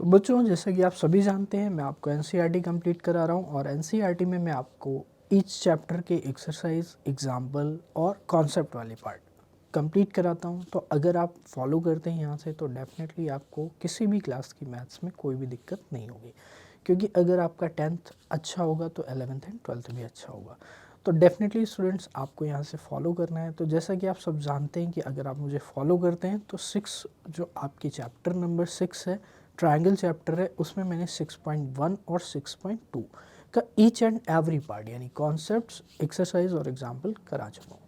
तो बच्चों, जैसा कि आप सभी जानते हैं, मैं आपको एनसीईआरटी कंप्लीट करा रहा हूँ और एनसीईआरटी में मैं आपको ईच चैप्टर के एक्सरसाइज, एग्जाम्पल और कॉन्सेप्ट वाली पार्ट कंप्लीट कराता हूँ। तो अगर आप फॉलो करते हैं यहाँ से तो डेफिनेटली आपको किसी भी क्लास की मैथ्स में कोई भी दिक्कत नहीं होगी, क्योंकि अगर आपका 10th अच्छा होगा तो 11th एंड 12th भी अच्छा होगा। तो डेफिनेटली स्टूडेंट्स आपको यहाँ से फॉलो करना है। तो जैसा कि आप सब जानते हैं कि अगर आप मुझे फॉलो करते हैं तो 6 जो आपकी चैप्टर नंबर 6 है, ट्रायंगल चैप्टर है, उसमें मैंने 6.1 और 6.2 का ईच एंड एवरी पार्ट यानी कॉन्सेप्ट्स, एक्सरसाइज और एग्जाम्पल करा चुका हूँ।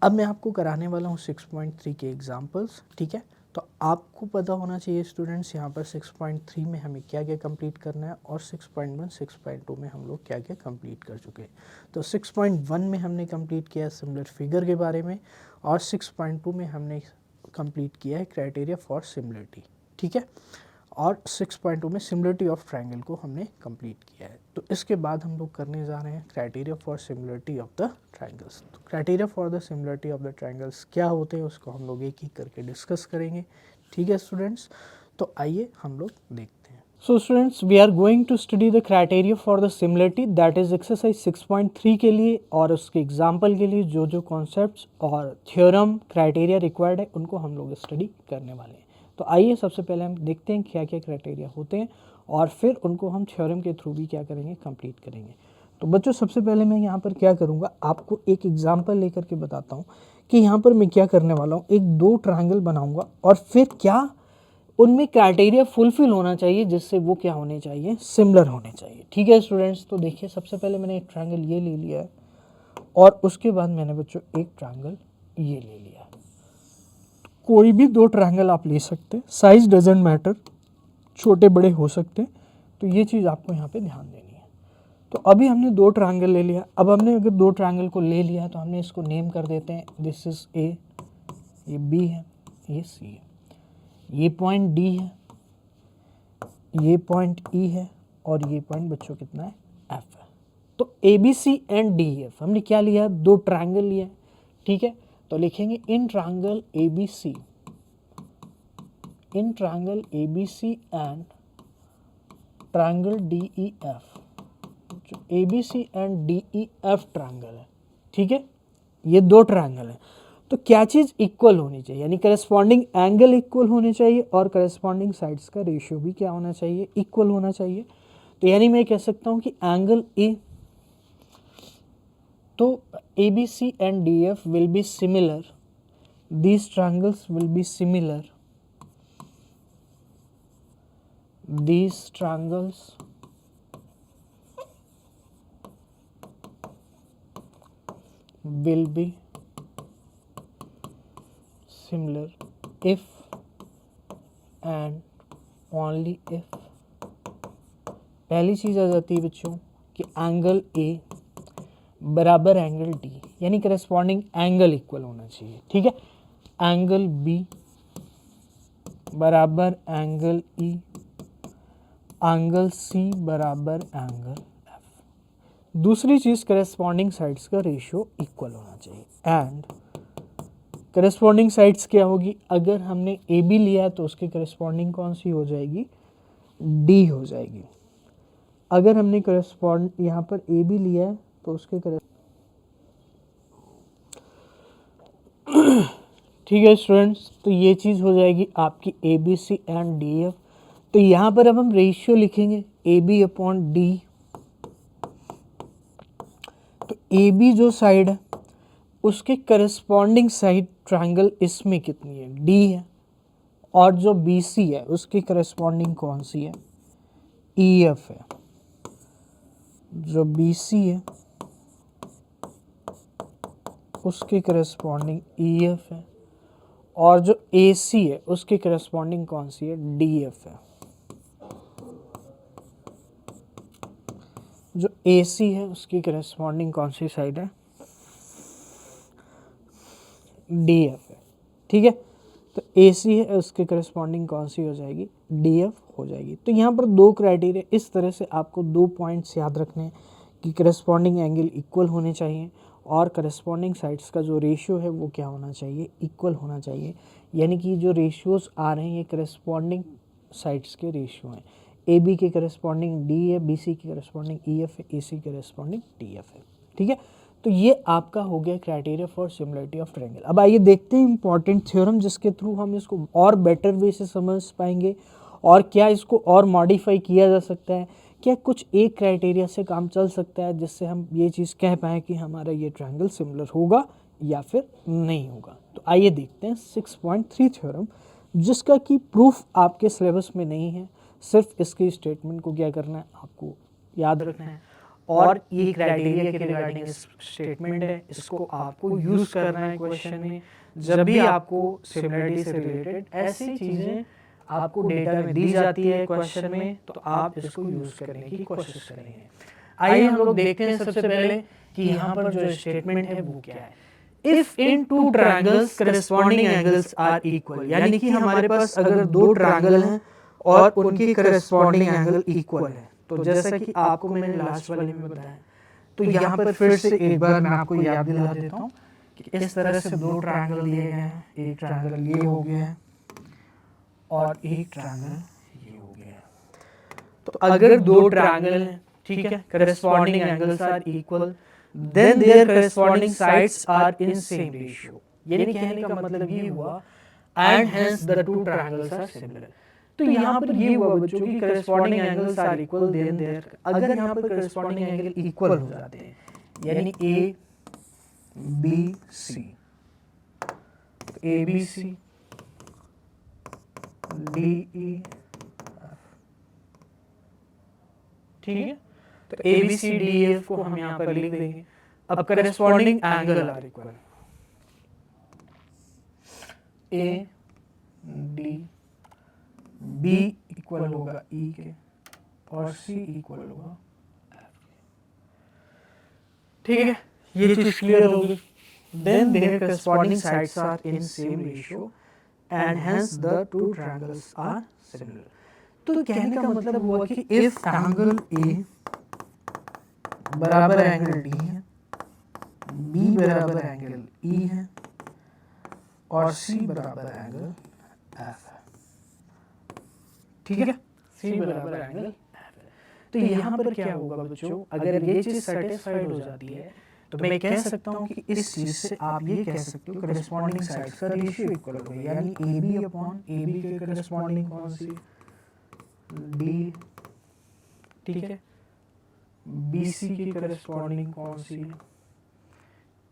अब मैं आपको कराने वाला हूँ 6.3 के एग्जाम्पल्स, ठीक है। तो आपको पता होना चाहिए स्टूडेंट्स यहाँ पर 6.3 में हमें क्या क्या कंप्लीट करना है और 6.1, 6.2 में हम लोग क्या क्या कंप्लीट कर चुके हैं। तो 6.1 में हमने कंप्लीट किया है सिमिलर फिगर के बारे में और 6.2 में हमने कंप्लीट किया है क्राइटेरिया फॉर सिमिलरिटी, ठीक है। और 6.2 में सिमिलरिटी ऑफ ट्रायंगल को हमने कंप्लीट किया है। तो इसके बाद हम लोग करने जा रहे हैं criteria for similarity of the triangles. तो criteria for the similarity of the triangles क्या होते हैं उसको हम लोग एक एक करके डिस्कस करेंगे, ठीक है स्टूडेंट्स। तो आइए हम लोग देखते हैं। So students, we are going to study the criteria for the similarity, that is exercise 6.3 के लिए और उसके एग्जाम्पल के लिए जो जो कॉन्सेप्ट्स और थ्योरम क्राइटेरिया रिक्वायर्ड है उनको हम लोग स्टडी करने वाले हैं। तो आइए सबसे पहले हम देखते हैं क्या क्या क्राइटेरिया होते हैं और फिर उनको हम थ्योरम के थ्रू भी क्या करेंगे, कंप्लीट करेंगे। तो बच्चों, सबसे पहले मैं यहाँ पर क्या करूँगा, आपको एक एग्जांपल लेकर के बताता हूँ कि यहाँ पर मैं क्या करने वाला हूँ। एक दो ट्रायंगल बनाऊँगा और फिर क्या उनमें क्राइटेरिया फुलफिल होना चाहिए जिससे वो क्या होने चाहिए, सिमिलर होने चाहिए, ठीक है स्टूडेंट्स। तो देखिए, सबसे पहले मैंने एक ट्रायंगल ये ले लिया है और उसके बाद मैंने बच्चों एक ट्रायंगल ये ले लिया है। कोई भी दो ट्रायंगल आप ले सकते हैं, साइज डजेंट मैटर, छोटे बड़े हो सकते हैं। तो ये चीज़ आपको यहाँ पे ध्यान देनी है। तो अभी हमने दो ट्रायंगल ले लिया। अब हमने अगर दो ट्रायंगल को ले लिया है तो हमने इसको नेम कर देते हैं, दिस इज ए, ये बी है, ये सी है, ये पॉइंट डी है, ये पॉइंट ई है और ये पॉइंट बच्चों कितना है, एफ है। तो A B C and D F हमने क्या लिया है, दो ट्रायंगल लिया है, ठीक है। तो लिखेंगे in triangle A B C, in triangle A B C and triangle D E F, जो A B C and D E F triangle है, ठीक है। ये दो ट्रायंगल है तो क्या चीज़ इक्वल होनी चाहिए, यानी करस्पॉन्डिंग एंगल इक्वल होने चाहिए और करस्पॉन्डिंग साइड्स का रेशियो भी क्या होना चाहिए, इक्वल होना चाहिए। तो यानी मैं कह सकता हूँ कि एंगल ए, तो A B C and D F will be similar, these triangles will be similar, these triangles will be similar if and only if, पहली चीज़ आ जाती है बच्चों कि एंगल ए बराबर एंगल डी, यानी करस्पॉन्डिंग एंगल इक्वल होना चाहिए, ठीक है। एंगल बी बराबर एंगल ई, एंगल सी बराबर एंगल एफ। दूसरी चीज़, करस्पॉन्डिंग साइड्स का रेशियो इक्वल होना चाहिए। एंड करस्पॉन्डिंग साइड्स क्या होगी, अगर हमने ए बी लिया है तो उसके करस्पॉन्डिंग कौन सी हो जाएगी, डी हो जाएगी। अगर हमने करस्पॉन्ड यहाँ पर ए बी लिया है तो उसके ठीक है स्टूडेंट्स। तो ये चीज़ हो जाएगी आपकी A B C and D F. तो यहाँ पर अब हम रेशियो लिखेंगे ए बी अपॉन डी। तो ए बी जो साइड है उसके करस्पॉन्डिंग साइड ट्रायंगल इसमें कितनी है, डी है, और जो बी सी है उसकी करस्पॉन्डिंग कौन सी है, ई एफ है। जो बी सी है उसके करस्पॉन्डिंग ई एफ है और जो ए सी है उसके करस्पॉन्डिंग कौन सी है, डी एफ है। जो ए सी है उसकी करस्पॉन्डिंग कौन सी साइड है, डी एफ है, ठीक है। तो ए सी है उसके करस्पॉन्डिंग कौन सी हो जाएगी, डी एफ हो जाएगी। तो यहाँ पर दो क्राइटेरिया, इस तरह से आपको दो पॉइंट्स याद रखने हैं कि करस्पॉन्डिंग एंगल इक्वल होने चाहिए और करस्पॉन्डिंग साइड्स का जो रेशियो है वो क्या होना चाहिए, इक्वल होना चाहिए। यानी कि जो रेशियोज आ रहे हैं ये करस्पॉन्डिंग साइड्स के रेशियो हैं। ए बी के करस्पॉन्डिंग डी है, बी सी के करस्पॉन्डिंग ई एफ है, ए सी के करस्पॉन्डिंग डी एफ है। ठीक है, तो ये आपका हो गया criteria for similarity of triangle. अब आइए देखते हैं इंपॉर्टेंट थ्योरम जिसके थ्रू हम इसको और बेटर वे से समझ पाएंगे, और क्या इसको और मॉडिफाई किया जा सकता है, क्या कुछ एक क्राइटेरिया से काम चल सकता है जिससे हम ये चीज़ कह पाएँ कि हमारा ये ट्रायंगल सिमिलर होगा या फिर नहीं होगा। तो आइए देखते हैं 6.3 थ्योरम, जिसका कि प्रूफ आपके सिलेबस में नहीं है, सिर्फ इसकी स्टेटमेंट को क्या करना है, आपको याद रखना है, और ये क्राइटेरिया के रिगार्डिंग स्टेटमेंट है, इसको आपको यूज़ करना है क्वेश्चन में। जब भी आपको सिमिलरिटी से रिलेटेड ऐसी चीज़ें आपको डेटा में दी जाती है क्वेश्चन में, तो आप इसको यूज़ करने की कोशिश करेंगे। आइए हम लोग देखते हैं सबसे पहले कि यहाँ पर जो स्टेटमेंट है वो क्या है। If in two triangles corresponding angles are equal, यानी कि हमारे पास अगर दो ट्रायंगल हैं और उनके करस्पॉन्डिंग एंगल इक्वल है, तो जैसा कि आपको मैंने लास्ट वाले में बताया, तो यहाँ पर फिर से एक बार मैं आपको याद दिला देता हूँ कि इस तरह से दो ट्रायंगल दिए गए हैं, एक ट्रायंगल ये हो गया है और एक ट्रायंगल ये हो गया है। तो अगर दो ट्रायंगल हैं, ठीक है, corresponding angles are equal, then there corresponding sides are in same ratio, यानी कहने का मतलब ये हुआ and hence the two triangles are similar. तो यहाँ पर ये हुआ बच्चों की corresponding angles are equal, then there, अगर यहाँ पर करस्पॉन्डिंग एंगल इक्वल हो जाते हैं, यानी A B C, A B C D E, ठीक है, तो A B C D F को हम यहाँ पर लिख देंगे। अब corresponding angle are equal, A D B equal होगा ई के और सी इक्वल होगा एफ के। ठीक है, ये चीज क्लियर होगी। Then there corresponding sides are in same ratio and hence the two triangles are similar. तो कहने का मतलब हुआ कि इफ एंगल ए बराबर एंगल डी है, बी बराबर एंगल ई है और सी बराबर एंगल एफ है, ठीक है, सी बराबर एंगल एफ है। तो यहाँ पर क्या होगा बच्चों, अगर ये चीज सेटिस्फाइड हो जाती है तो मैं कह सकता हूँ कि इस चीज से आप ये कह सकते हो करस्पॉन्डिंग साइड्स का रेशियो इक्वल होगा, यानी A B upon A B के करस्पॉन्डिंग कौन सी, डी, ठीक है, बी सी की करस्पॉन्डिंग कौन सी,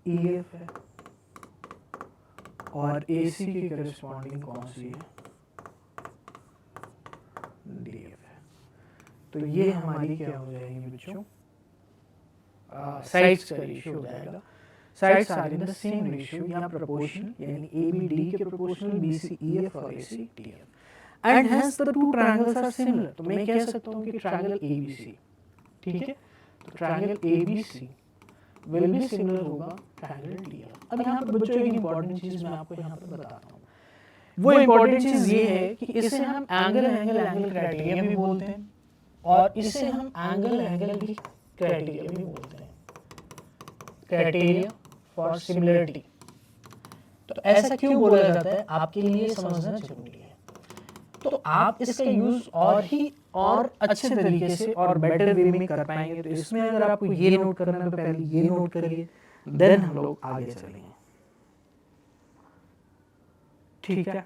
ई एफ है, और ए सी की करस्पॉन्डिंग कौन सी है, डी एफ है। तो ये हमारी क्या हो जाएगी बच्चों, साइड्स का रेशियो हो जाएगा। Sides are in the same ratio या प्रोपोर्शनल, यानी ए बी डी के proportional, B C E F और A C D F, and hence the two triangles are similar. तो मैं कह सकता हूँ कि ट्रायंगल ए बी सी, ठीक है, तो triangle A B C will be similar होगा ट्रायंगल डी एफ। अब यहाँ पर बच्चों एक इंपॉर्टेंट चीज मैं आपको यहाँ पर बताता हूँ, वो इंपॉर्टेंट चीज ये है कि इसे हम एंगल एंगल एंगल क्राइटेरिया भी बोलते हैं और इसे हम एंगल एंगल भी क्राइटेरिया भी बोलते हैं, क्राइटेरिया फॉर सिमिलरिटी। तो ऐसा क्यों बोला जाता है आपके लिए समझना जरूरी है। तो आप इसका यूज और अच्छे तरीके से और बेटर वे में कर पाएंगे। तो इसमें अगर आपको ये नोट करना है तो पहले ये नोट करिए, देन हम लोग आगे चलेंगे, ठीक है।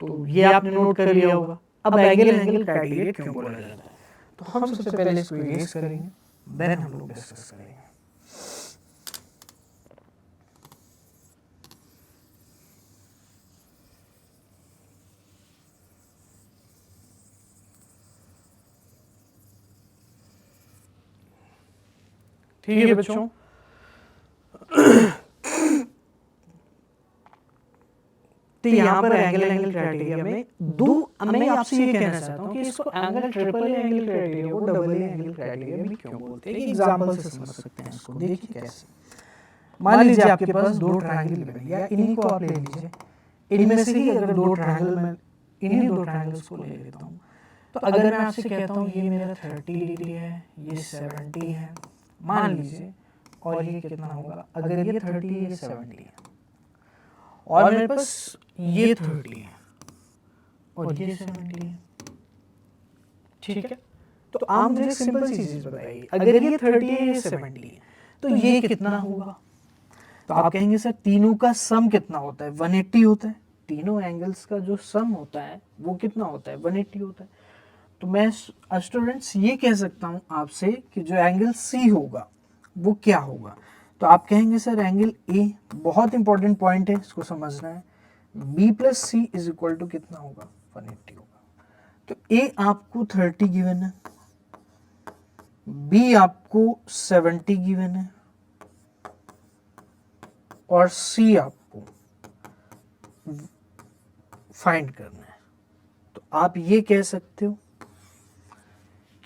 तो ये आपने नोट कर लिया होगा। अब एंगल एंगल क्राइटेरिया क्यों बोला जाता है, तो हम सबसे पहले इसको इरेज करेंगे, देन हम लोग डिस्कस करेंगे। ठीक है बच्चों, तो यहाँ पर एंगल एंगल क्राइटेरिया में मैं आपसे ये कहना चाहता हूँ कि इसको एंगल ट्रिपल एंगल क्राइटेरिया को डबल एंगल क्राइटेरिया भी क्यों बोलते हैं। एक एग्जांपल से समझ सकते हैं इसको, देखिए कैसे। मान लीजिए आपके पास दो ट्रायंगल बन गया, इन्हीं को आप ले लीजिए, इनमें से ही अगर दो ट्रायंगल में इन्हीं दो ट्रायंगल्स को ले लेता हूँ, तो अगर मैं आपसे कहता हूँ ये मेरा 30 डिग्री है, ये 70 है मान लीजिए, और ये कितना होगा, अगर ये 30 है, ये 70 है, और मेरे पास ये 30 है और ये 70 है, ठीक है। तो आप मुझे एक सिंपल सी चीज बताइए, अगर ये 30 है, ये 70 है, तो ये कितना होगा? तो आप कहेंगे सर तीनों का सम कितना होता है? 180 होता है। तीनों एंगल्स का जो सम होता है वो कितना होता है? 180 होता है। तो मैं स्टूडेंट्स ये कह सकता हूँ आपसे कि जो एंगल सी होगा वो क्या होगा? तो आप कहेंगे सर एंगल ए, बहुत इंपॉर्टेंट पॉइंट है, इसको समझना है। B plus C is equal to कितना होगा? 180 होगा। तो ए आपको 30 गिवन है, बी आपको 70 गिवन है, और सी आपको फाइंड करना है। तो आप ये कह सकते हो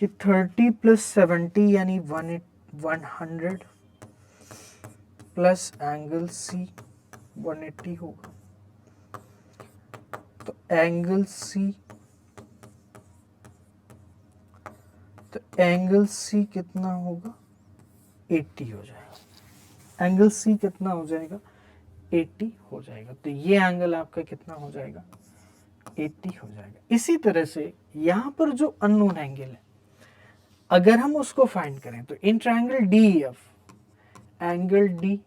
कि 30 प्लस 70 यानी 100 प्लस एंगल सी 180 होगा। तो एंगल सी कितना होगा? 80 हो जाएगा। एंगल सी कितना हो जाएगा? 80 हो जाएगा। तो ये एंगल आपका कितना हो जाएगा? 80 हो जाएगा। इसी तरह से यहां पर जो अननोन एंगल है, अगर हम उसको फाइंड करें तो in triangle DEF, angle D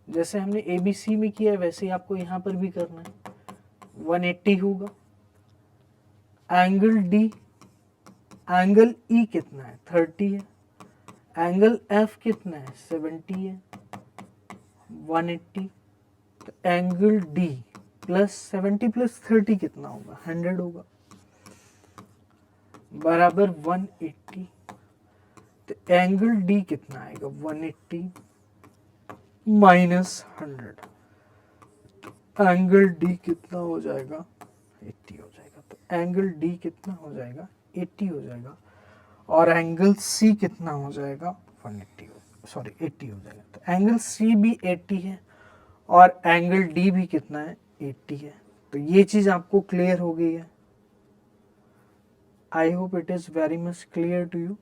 जैसे हमने ABC में किया है वैसे ही आपको यहां पर भी करना है। 180 होगा। एंगल डी, एंगल ई कितना है? 30 है। एंगल एफ कितना है? 70 है। 180। तो एंगल डी प्लस 70 प्लस 30 कितना होगा? 100 होगा, बराबर 180। तो एंगल डी कितना आएगा? 180 माइनस 100। एंगल डी कितना हो जाएगा? 80 हो जाएगा। तो एंगल डी कितना हो जाएगा? 80 हो जाएगा। और एंगल सी कितना हो जाएगा? 180 सॉरी 80 हो जाएगा। तो एंगल सी भी 80 है और एंगल डी भी कितना है? 80 है। तो ये चीज आपको क्लियर हो गई है। I hope it is very much clear to you.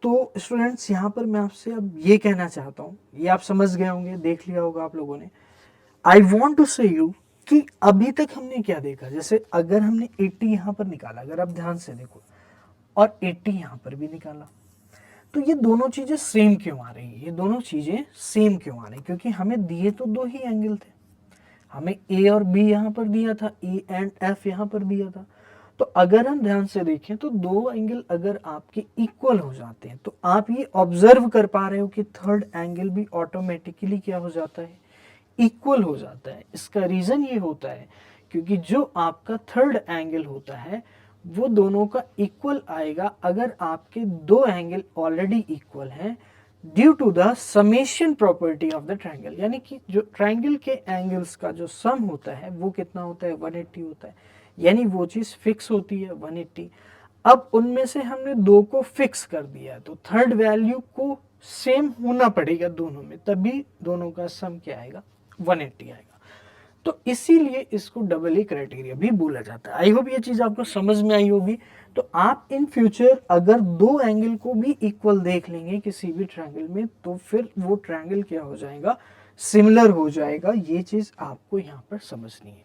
तो स्टूडेंट्स यहाँ पर मैं आपसे अब ये कहना चाहता हूँ, ये आप समझ गए होंगे, देख लिया होगा आप लोगों ने। आई वॉन्ट टू से यू कि अभी तक हमने क्या देखा, जैसे अगर हमने 80 यहाँ पर निकाला, अगर आप ध्यान से देखो, और 80 यहाँ पर भी निकाला, तो ये दोनों चीजें सेम क्यों आ रही है? ये दोनों चीजें सेम क्यों आ रही? क्योंकि हमें दिए तो दो ही एंगल थे, हमें ए और बी यहाँ पर दिया था, ई एंड एफ यहाँ पर दिया था। तो अगर हम ध्यान से देखें तो दो एंगल अगर आपके इक्वल हो जाते हैं तो आप ये ऑब्जर्व कर पा रहे हो कि थर्ड एंगल भी ऑटोमेटिकली क्या हो जाता है? इक्वल हो जाता है। इसका रीजन ये होता है क्योंकि जो आपका थर्ड एंगल होता है वो दोनों का इक्वल आएगा अगर आपके दो एंगल ऑलरेडी इक्वल हैं, due to the summation property of the triangle. यानी कि जो ट्रायंगल के एंगल्स का जो सम होता है वो कितना होता है? 180 होता है। यानी वो चीज फिक्स होती है 180। अब उनमें से हमने दो को फिक्स कर दिया तो थर्ड वैल्यू को सेम होना पड़ेगा दोनों में, तभी दोनों का सम क्या आएगा? 180 आएगा। तो इसीलिए इसको डबल ए क्राइटेरिया भी बोला जाता है। आई होप ये चीज आपको समझ में आई होगी। तो आप इन फ्यूचर अगर दो एंगल को भी इक्वल देख लेंगे किसी भी ट्रायंगल में तो फिर वो ट्रायंगल क्या हो जाएगा? सिमिलर हो जाएगा। ये चीज आपको यहाँ पर समझनी है,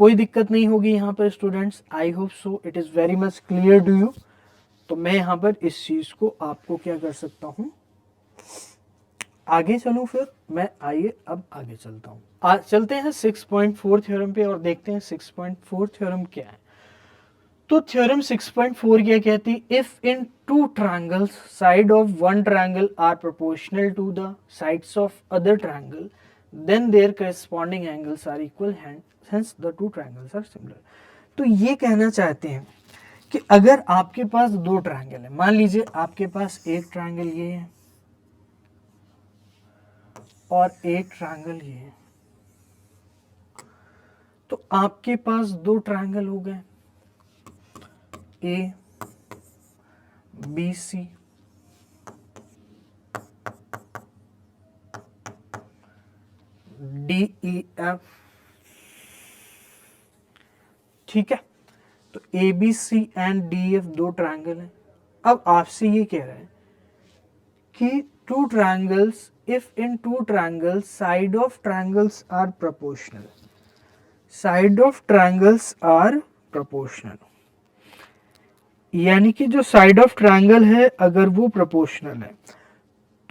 कोई दिक्कत नहीं होगी यहाँ पर students. I hope so it is very much clear to you. तो मैं यहाँ पर इस चीज को आपको क्या कर सकता हूँ, आगे चलूं फिर मैं, आइए अब आगे चलता हूँ। चलते हैं 6.4 थ्योरम पे और देखते हैं 6.4 थ्योरम क्या है। तो थ्योरम 6.4 क्या कहती है? If in two triangles side of one triangle are proportional to the sides of other triangle then there corresponding angles are equal, hence the two triangles are similar. तो ये कहना चाहते हैं कि अगर आपके पास दो ट्रायंगल है, मान लीजिए आपके पास एक ट्रायंगल ये है और एक ट्रायंगल ये है, तो आपके पास दो ट्रायंगल हो गए, A B C, D E F, ठीक है। तो A B C and D F दो ट्रायंगल हैं। अब आपसे ये कह रहा है कि two triangles, if in two triangles side of triangles are proportional, side of triangles are proportional, यानी कि जो साइड ऑफ ट्रायंगल है अगर वो प्रोपोर्शनल है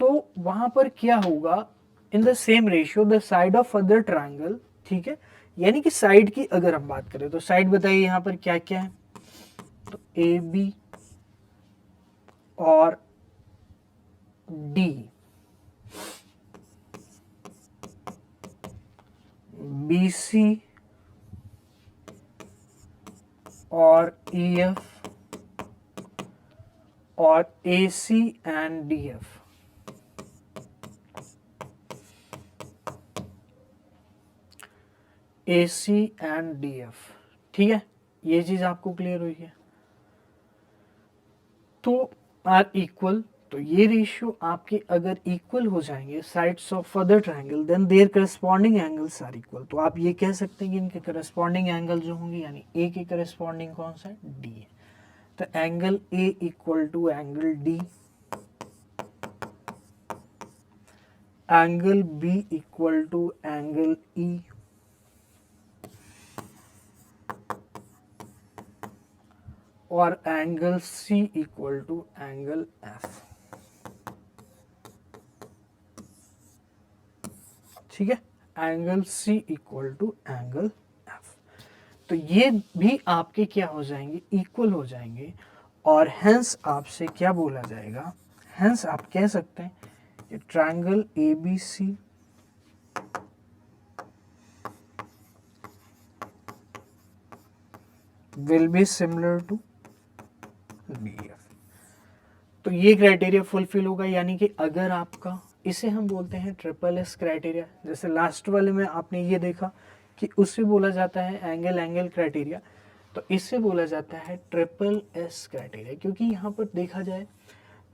तो वहां पर क्या होगा, इन the same ratio the side of other triangle, ठीक है। यानी कि साइड की अगर हम बात करें तो साइड बताइए यहां पर क्या क्या है, तो ए बी और डी, बी सी और ई एफ और A C and D F. A C and D F, ठीक है। ये चीज आपको क्लियर हुई है। तो आर इक्वल, तो ये रेशियो आपके अगर इक्वल हो जाएंगे sides of other triangle then there corresponding angles are equal. तो आप ये कह सकते हैं कि इनके करस्पॉन्डिंग एंगल जो होंगे, यानी ए के करस्पॉन्डिंग कौन सा है, डी है। तो angle A equal to angle D, angle B equal to angle E, और angle C equal to angle F, ठीक है। Angle C equal to angle F. तो ये भी आपके क्या हो जाएंगे, इक्वल हो जाएंगे, और हेंस आपसे क्या बोला जाएगा, हेंस आप कह सकते हैं कि triangle A B C will be similar to D F. तो ये क्राइटेरिया फुलफिल होगा, यानी कि अगर आपका, इसे हम बोलते हैं ट्रिपल एस क्राइटेरिया। जैसे लास्ट वाले में आपने ये देखा कि उससे बोला जाता है एंगल एंगल क्राइटेरिया, तो इससे बोला जाता है ट्रिपल एस क्राइटेरिया, क्योंकि यहाँ पर देखा जाए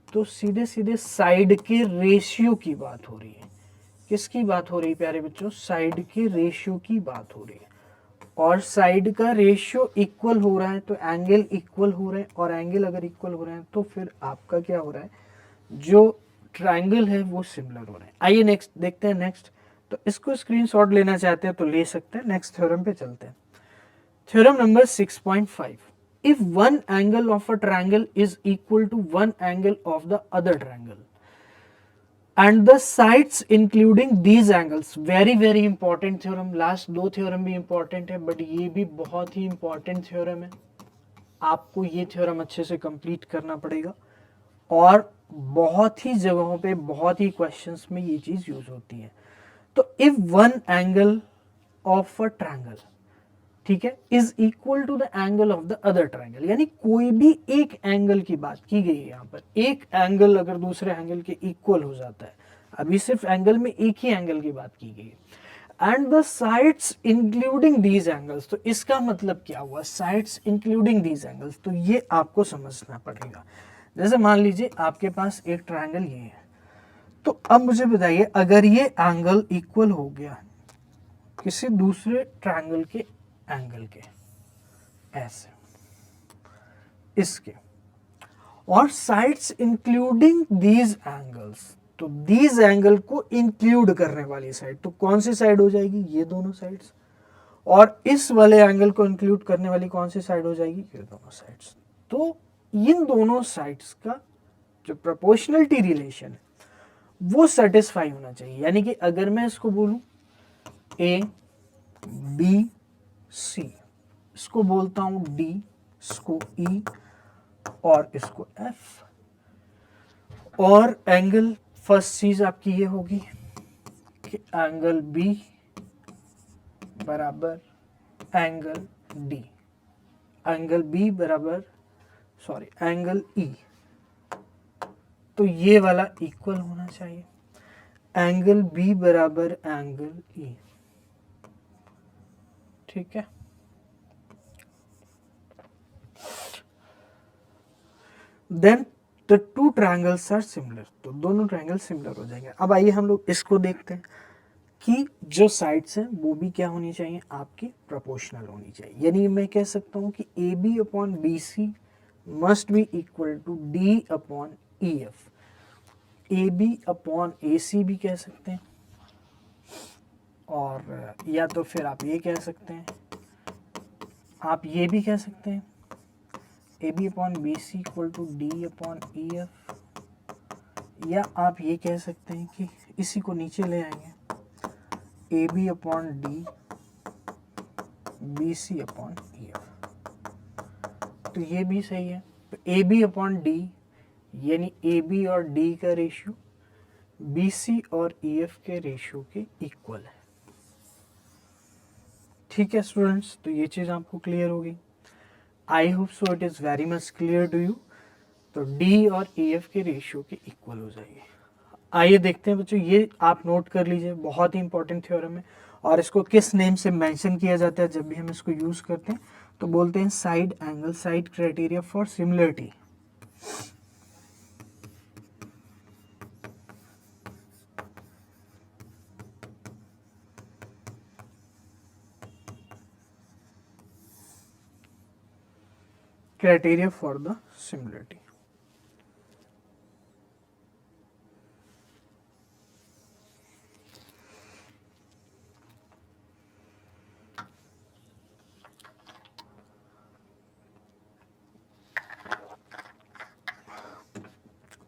तो सीधे सीधे साइड के रेशियो की बात हो रही है। किसकी बात हो रही है प्यारे बच्चों, साइड के रेशियो की बात हो रही है, और साइड का रेशियो इक्वल हो रहा है तो एंगल इक्वल हो रहे हैं, और एंगल अगर इक्वल हो रहे हैं तो फिर आपका क्या हो रहा है, जो ट्रायंगल है वो सिमिलर हो रहे हैं। आइए नेक्स्ट देखते हैं। नेक्स्ट, तो इसको स्क्रीनशॉट लेना चाहते हैं तो ले सकते हैं। नेक्स्ट थ्योरम पे चलते हैं। Theorem number 6.5, if one angle of a triangle is equal to one angle of the other triangle and the sides including these angles, very very important theorem। Last दो थ्योरम भी important है, but ये भी बहुत ही important theorem है। आपको ये theorem अच्छे से कंप्लीट करना पड़ेगा, और बहुत ही जगहों पे बहुत ही क्वेश्चंस में ये चीज यूज होती है। तो if one angle of a triangle, ठीक है, is equal to the angle of the other triangle, यानी कोई भी एक एंगल की बात की गई है यहाँ पर, एक एंगल अगर दूसरे एंगल के इक्वल हो जाता है, अभी सिर्फ एंगल में एक ही एंगल की बात की गई है, and the sides including these angles. तो इसका मतलब क्या हुआ, साइड्स इंक्लूडिंग दीज एंगल्स, तो ये आपको समझना पड़ेगा। जैसे मान लीजिए आपके पास एक ट्रायंगल ये है, तो अब मुझे बताइए अगर ये एंगल इक्वल हो गया किसी दूसरे ट्रायंगल के एंगल के, ऐसे इसके, और साइड्स इंक्लूडिंग दीज एंगल्स, तो दीज एंगल को इंक्लूड करने वाली साइड, तो कौन सी साइड हो जाएगी, ये दोनों साइड्स, और इस वाले एंगल को इंक्लूड करने वाली कौन सी साइड हो जाएगी, ये दोनों साइड्स। तो इन दोनों साइड्स का जो प्रोपोर्शनलिटी रिलेशन है वो सेटिस्फाई होना चाहिए। यानी कि अगर मैं इसको बोलूं ए बी सी, इसको बोलता हूं डी, इसको ई, और इसको एफ, और एंगल फर्स्ट चीज आपकी ये होगी कि एंगल बी बराबर एंगल डी, एंगल बी बराबर एंगल ई, तो ये वाला इक्वल होना चाहिए, एंगल बी बराबर एंगल ई, ठीक है। Then the two triangles are similar, तो दोनों ट्रायंगल सिमिलर हो जाएंगे। अब आइए हम लोग इसको देखते हैं। कि जो साइड्स हैं वो भी क्या होनी चाहिए, आपकी प्रोपोर्शनल होनी चाहिए। यानी मैं कह सकता हूँ कि A B upon B C must be equal to D upon E F. A B upon A C भी कह सकते हैं, और या तो फिर आप ये कह सकते हैं, आप ये भी कह सकते हैं A B upon B C equal to D upon E F, या आप ये कह सकते हैं कि इसी को नीचे ले आएंगे A B upon D B C upon E F, तो ये भी सही है। तो ए बी अपॉन डी यानी ए बी और डी का रेशियो बी सी और ई एफ के रेशियो के इक्वल है। ठीक है स्टूडेंट्स, तो ये चीज़ आपको क्लियर होगी। I hope so it is very much clear to you. तो डी और ई एफ के रेशियो के इक्वल हो जाएगी। आइए देखते हैं बच्चों, ये आप नोट कर लीजिए, बहुत ही इंपॉर्टेंट थ्योरम है। और इसको किस नेम से मेंशन किया जाता है जब भी हम इसको यूज़ करते हैं, तो बोलते हैं side angle side criteria for similarity. criteria for the similarity.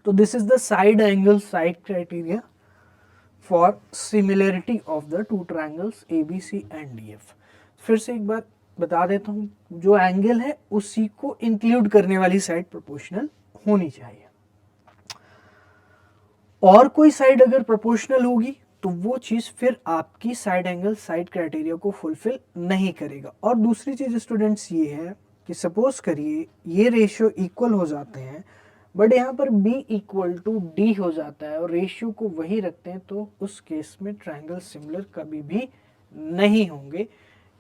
तो this is the side angle side criteria for similarity of the two triangles A B C and D F. फिर से एक बार बता देता हूँ, जो एंगल है उसी को इंक्लूड करने वाली साइड प्रोपोर्शनल होनी चाहिए। और कोई साइड अगर प्रोपोर्शनल होगी तो वो चीज फिर आपकी साइड एंगल साइड क्राइटेरिया को फुलफिल नहीं करेगा। और दूसरी चीज स्टूडेंट्स ये है कि सपोज करिए ये रेशियो इक्वल हो जाते हैं, बट यहाँ पर b इक्वल टू डी हो जाता है और रेशियो को वही रखते हैं, तो उस केस में ट्रायंगल सिमिलर कभी भी नहीं होंगे,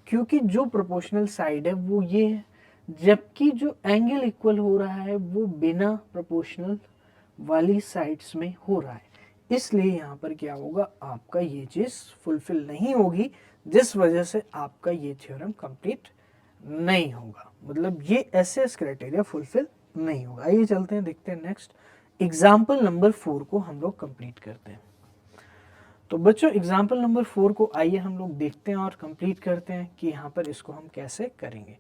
क्योंकि जो प्रोपोर्शनल साइड है वो ये है, जबकि जो एंगल इक्वल हो रहा है वो बिना प्रोपोर्शनल वाली साइड्स में हो रहा है। इसलिए यहाँ पर क्या होगा, आपका ये चीज़ फुलफिल नहीं होगी, जिस वजह से आपका ये थ्योरम कंप्लीट नहीं होगा। मतलब ये एसएस क्राइटेरिया फुलफिल नहीं होगा। आइए चलते हैं, देखते हैं नेक्स्ट एग्जाम्पल नंबर 4 को हम लोग कंप्लीट करते हैं। तो बच्चों एग्जाम्पल नंबर 4 को आइए हम लोग देखते हैं और कंप्लीट करते हैं कि यहाँ पर इसको हम कैसे करेंगे।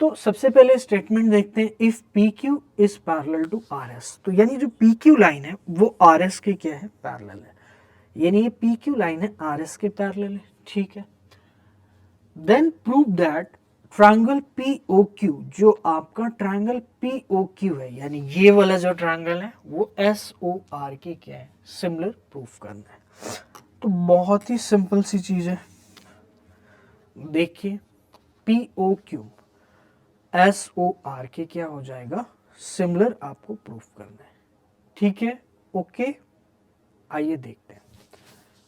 तो सबसे पहले स्टेटमेंट देखते हैं, if P Q is parallel to R S. तो यानी जो पी क्यू लाइन है वो आर एस के क्या है, पैरेलल है। यानी ये पी क्यू लाइन है आर एस के पैरेलल है, ठीक है। Then prove that triangle P O Q, जो आपका ट्रायंगल पी ओ क्यू है, यानी ये वाला जो ट्रायंगल है वो एस ओ आर के क्या है, सिमिलर प्रूफ करना है। तो बहुत ही सिंपल सी चीज है, देखिए P O Q S O R के क्या हो जाएगा, सिमिलर आपको प्रूफ करना है, ठीक है। ओके, आइए देखते हैं।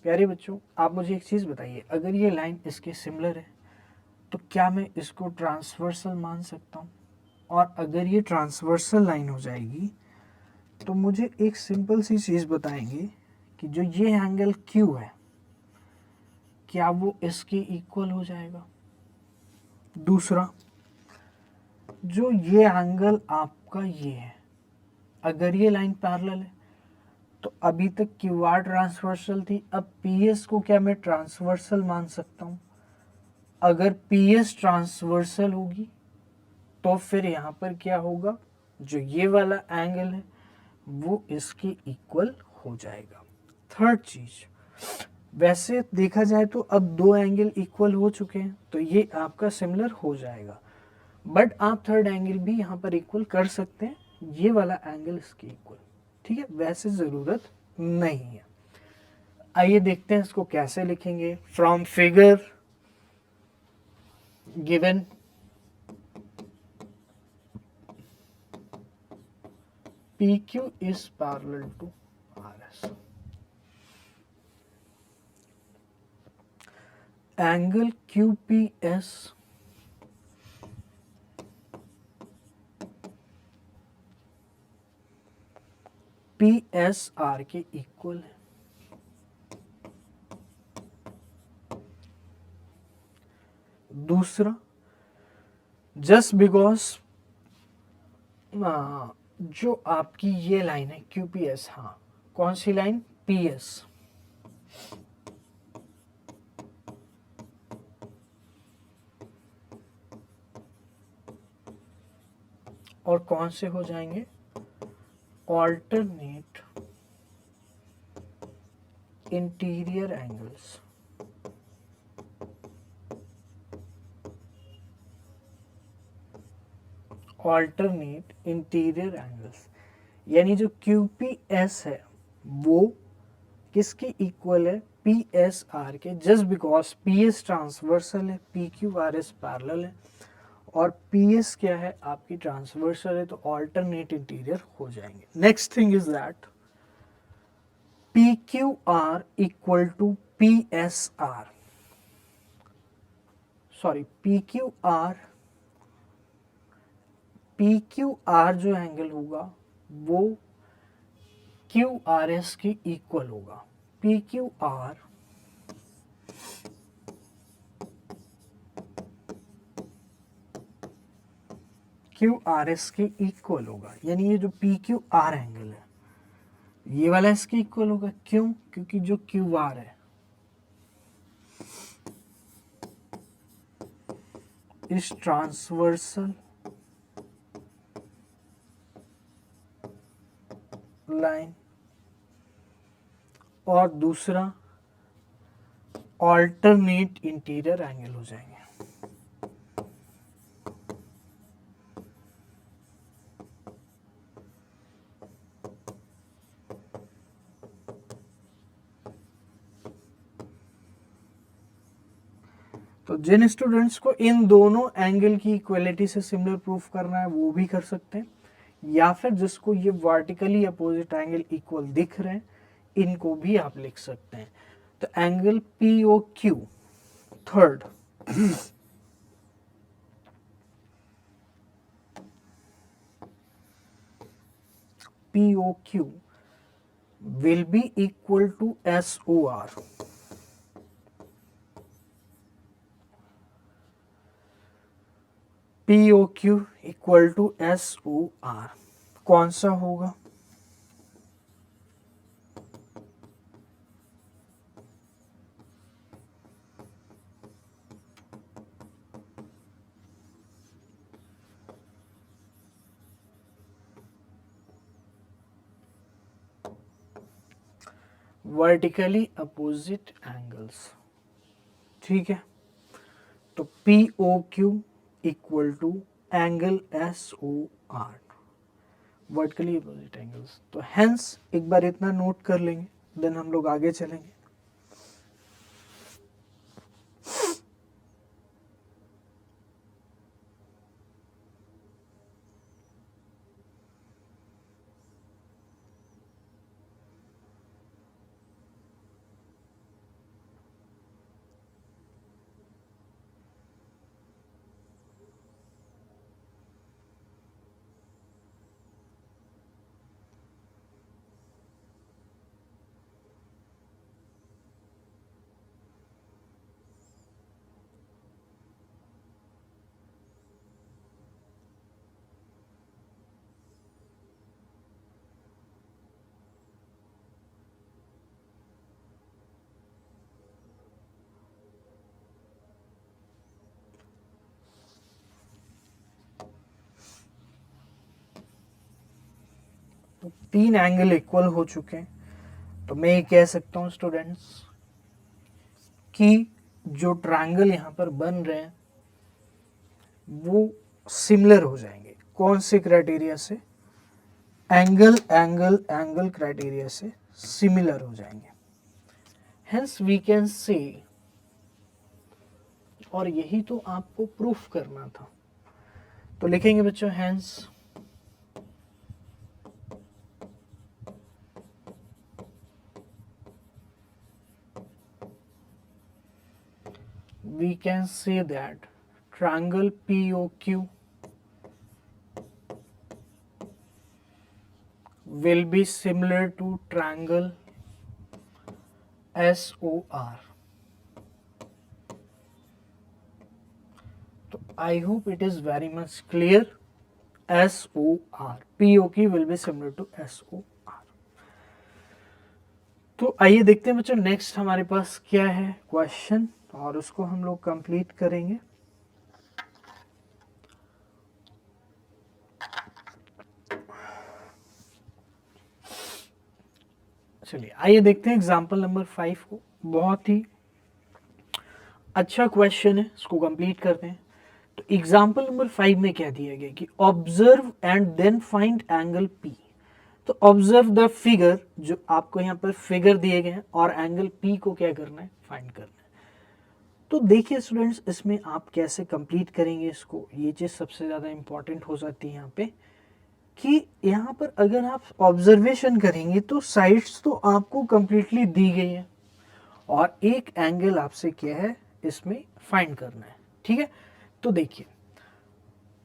प्यारे बच्चों आप मुझे एक चीज़ बताइए, अगर ये लाइन इसके सिमिलर है तो क्या मैं इसको ट्रांसवर्सल मान सकता हूँ? और अगर ये ट्रांसवर्सल लाइन हो जाएगी तो मुझे एक सिंपल सी चीज़ बताएंगे कि जो ये एंगल क्यू है क्या वो इसके इक्वल हो जाएगा। दूसरा, जो ये एंगल आपका ये है, अगर ये लाइन पैरेलल है तो अभी तक क्यू आर ट्रांसवर्सल थी, अब पी एस को क्या मैं ट्रांसवर्सल मान सकता हूँ? अगर पी एस ट्रांसवर्सल होगी तो फिर यहाँ पर क्या होगा, जो ये वाला एंगल है वो इसके इक्वल हो जाएगा। थर्ड चीज, वैसे देखा जाए तो अब दो एंगल इक्वल हो चुके हैं तो ये आपका सिमिलर हो जाएगा, बट आप थर्ड एंगल भी यहाँ पर इक्वल कर सकते हैं, ये वाला एंगल इसके इक्वल, ठीक है। वैसे ज़रूरत नहीं है। आइए देखते हैं इसको कैसे लिखेंगे। From figure given PQ is parallel to RS. Angle QPS PSR के इक्वल है। दूसरा, जस्ट बिकॉज जो आपकी ये लाइन है QPS, हाँ कौन सी लाइन, PS, और कौन से हो जाएंगे, alternate interior angles. Alternate interior angles, यानी जो QPS है वो किसके इक्वल है, PSR के, जस्ट बिकॉज PS ट्रांसवर्सल है, PQRS पैरेलल है, और PS क्या है आपकी ट्रांसवर्सल है, तो ऑल्टरनेट इंटीरियर हो जाएंगे। Next thing is that PQR equal to PSR, sorry PQR जो एंगल होगा वो QRS के इक्वल होगा। PQR QRS के इक्वल होगा, यानी ये जो PQR एंगल है ये वाला इसके इक्वल होगा। क्यों, क्योंकि जो QR है इस ट्रांसवर्सल लाइन, और दूसरा ऑल्टरनेट इंटीरियर एंगल हो जाएंगे। तो जिन स्टूडेंट्स को इन दोनों एंगल की इक्वलिटी से सिमिलर प्रूफ करना है वो भी कर सकते हैं, या फिर जिसको ये वर्टिकली अपोजिट एंगल इक्वल दिख रहे हैं इनको भी आप लिख सकते हैं। तो angle POQ third POQ will be equal to SOR. POQ equal to SOR कौन सा होगा, वर्टिकली अपोजिट एंगल्स। ठीक है, तो POQ equal to angle SOR, vertically opposite angles. तो हेंस एक बार इतना नोट कर लेंगे, देन हम लोग आगे चलेंगे। तो तीन एंगल इक्वल हो चुके हैं, तो मैं ये कह सकता हूं स्टूडेंट्स कि जो ट्रायंगल यहाँ पर बन रहे हैं वो सिमिलर हो जाएंगे। कौन से क्राइटेरिया से, एंगल एंगल एंगल क्राइटेरिया से सिमिलर हो जाएंगे। हेंस वी कैन से, और यही तो आपको प्रूफ करना था, तो लिखेंगे बच्चों hence we can say that triangle POQ will be similar to triangle SOR. तो I hope it is very much clear. SOR, POQ will be similar to SOR. तो आइए देखते हैं बच्चों नेक्स्ट हमारे पास क्या है क्वेश्चन, और उसको हम लोग कंप्लीट करेंगे. चलिए आइए देखते हैं एग्जाम्पल नंबर 5 को. बहुत ही अच्छा क्वेश्चन है, इसको कंप्लीट करते हैं. तो एग्जाम्पल नंबर 5 में क्या दिया गया कि observe and then find angle P. तो ऑब्जर्व द फिगर, जो आपको यहाँ पर फिगर दिए गए हैं, और एंगल P को क्या करना है, फाइंड करना है. तो देखिए स्टूडेंट्स, इसमें आप कैसे कंप्लीट करेंगे इसको, ये चीज़ सबसे ज़्यादा इंपॉर्टेंट हो जाती है यहाँ पे, कि यहाँ पर अगर आप ऑब्जर्वेशन करेंगे तो साइड्स तो आपको कंप्लीटली दी गई है, और एक एंगल आपसे क्या है इसमें फाइंड करना है. ठीक है, तो देखिए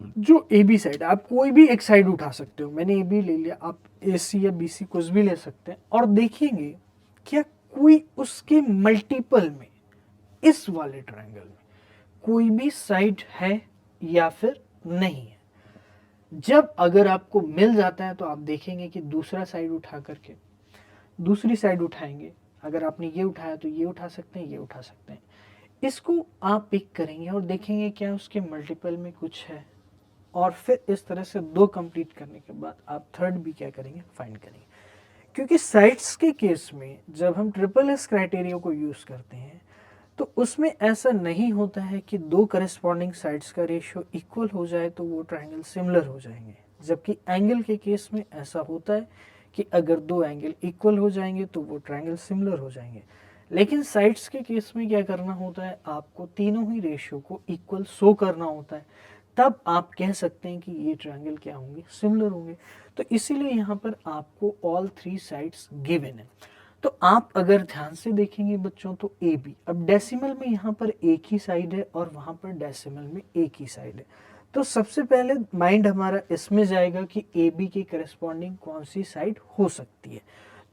जो ए बी साइड, आप कोई भी एक साइड उठा सकते हो, मैंने ए बी ले लिया, आप ए सी या बी सी कुछ भी ले सकते हैं, और देखेंगे क्या कोई उसके मल्टीपल में, इस वाले ट्रायंगल में कोई भी साइड है या फिर नहीं है. जब अगर आपको मिल जाता है तो आप देखेंगे कि दूसरा साइड उठा करके दूसरी साइड उठाएंगे. अगर आपने ये उठाया तो ये उठा सकते हैं, ये उठा सकते हैं. इसको आप पिक करेंगे और देखेंगे क्या उसके मल्टीपल में कुछ है, और फिर इस तरह से दो कंप्लीट करने के बाद आप थर्ड भी क्या करेंगे, फाइंड करेंगे. क्योंकि साइड्स के केस में जब हम ट्रिपल एस क्राइटेरिया को यूज़ करते हैं तो उसमें ऐसा नहीं होता है कि दो करस्पॉन्डिंग साइड्स का रेशियो इक्वल हो जाए तो वो ट्रायंगल सिमिलर हो जाएंगे. जबकि एंगल के केस में ऐसा होता है कि अगर दो एंगल इक्वल हो जाएंगे तो वो ट्रायंगल सिमिलर हो जाएंगे. लेकिन साइड्स के केस में क्या करना होता है, आपको तीनों ही रेशियो को इक्वल शो करना होता है, तब आप कह सकते हैं कि ये ट्रायंगल क्या होंगे, सिमिलर होंगे. तो इसीलिए यहाँ पर आपको ऑल थ्री साइड्स गिवन है. तो आप अगर ध्यान से देखेंगे बच्चों तो ए बी, अब डेसिमल में यहाँ पर एक ही साइड है और वहाँ पर डेसिमल में एक ही साइड है. तो सबसे पहले माइंड हमारा इसमें जाएगा कि ए बी के करस्पॉन्डिंग कौन सी साइड हो सकती है.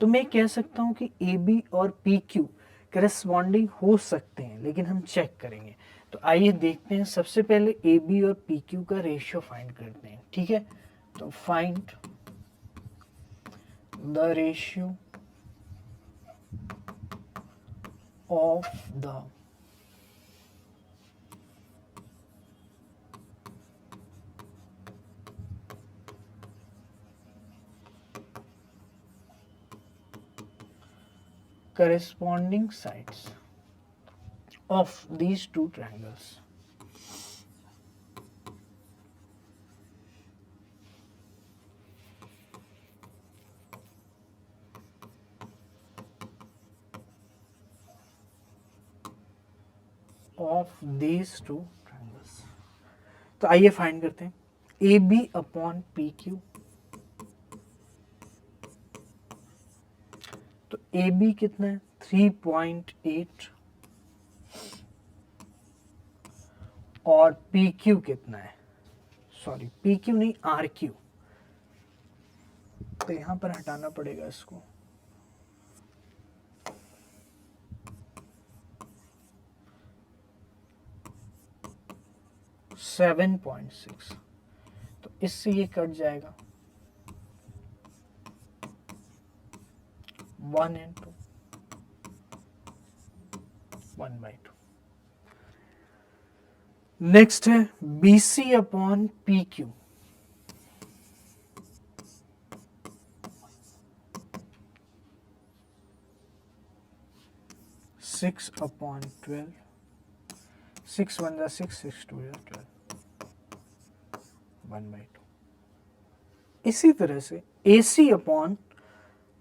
तो मैं कह सकता हूँ कि ए बी और पी क्यू करस्पॉन्डिंग हो सकते हैं, लेकिन हम चेक करेंगे. तो आइए देखते हैं, सबसे पहले ए बी और पी क्यू का रेशियो फाइंड करते हैं. ठीक है, तो find the ratio of the corresponding sides of these two triangles. Of these two triangles. तो आइए फाइंड करते हैं A B upon P Q. तो ए बी कितना है, 3.8, और पी क्यू कितना है, सॉरी पी क्यू नहीं आर क्यू, तो यहां पर हटाना पड़ेगा इसको. 7.6, तो इससे ये कट जाएगा 1 into 1/2. नेक्स्ट है B C upon P Q. Six upon 12, 6 1 जा 6, 6 2 जा 12, 1/2. इसी तरह से ए सी अपॉन,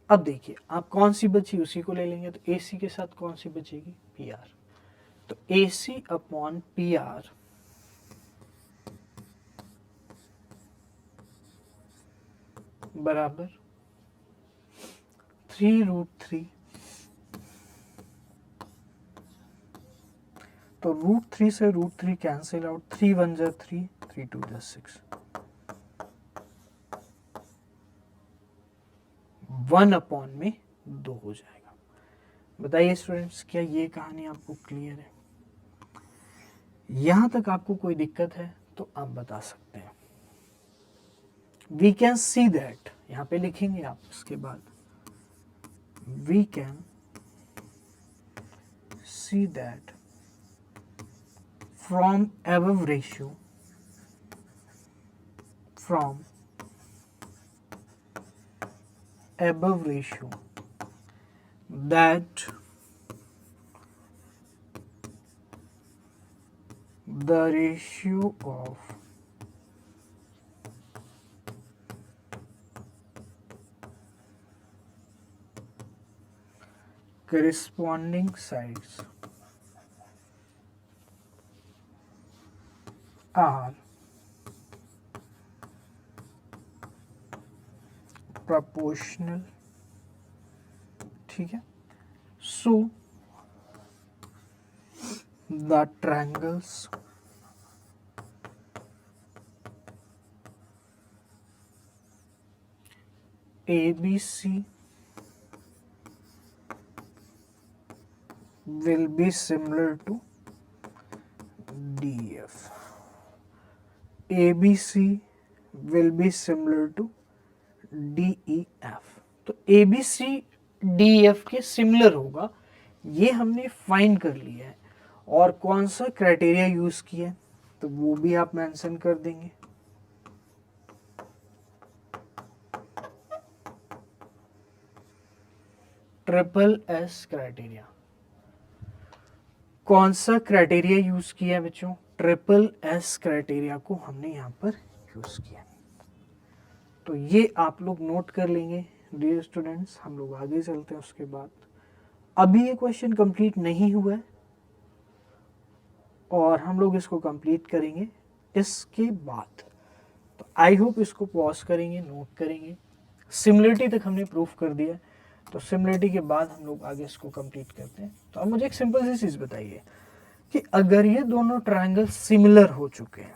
अब देखिए आप कौन सी बची उसी को ले लेंगे, तो ए सी के साथ कौन सी बचेगी, पी आर. तो A C upon P are बराबर 3√3. तो √3 से √3 कैंसिल आउट, 3 1 जा 3, 3 2 जा 6, 1 अपॉन में 2 हो जाएगा. बताइए स्टूडेंट्स, क्या ये कहानी आपको क्लियर है. यहां तक आपको कोई दिक्कत है तो आप बता सकते हैं। वी कैन सी दैट, यहां पे लिखेंगे आप इसके बाद, we can see that from above ratio, from above ratio that the ratio of corresponding sides are proportional, ठीक है। So the triangles ABC will be similar to DF. ABC will be similar to DEF. तो ABC DEF के similar होगा, ये हमने find कर लिया है। और कौन सा क्राइटेरिया यूज किया है तो वो भी आप मेंशन कर देंगे। ट्रिपल एस क्राइटेरिया, कौन सा क्राइटेरिया यूज किया है बच्चों? ट्रिपल एस क्राइटेरिया को हमने यहाँ पर यूज किया। तो ये आप लोग नोट कर लेंगे डियर स्टूडेंट्स। हम लोग आगे चलते हैं उसके बाद। अभी ये क्वेश्चन कंप्लीट नहीं हुआ है और हम लोग इसको कंप्लीट करेंगे इसके बाद। तो आई होप इसको पॉज करेंगे, नोट करेंगे। सिमिलरिटी तक हमने प्रूफ कर दिया, तो सिमिलरिटी के बाद हम लोग आगे इसको कंप्लीट करते हैं। तो अब मुझे एक सिंपल सी चीज बताइए कि अगर ये दोनों ट्रायंगल सिमिलर हो चुके हैं,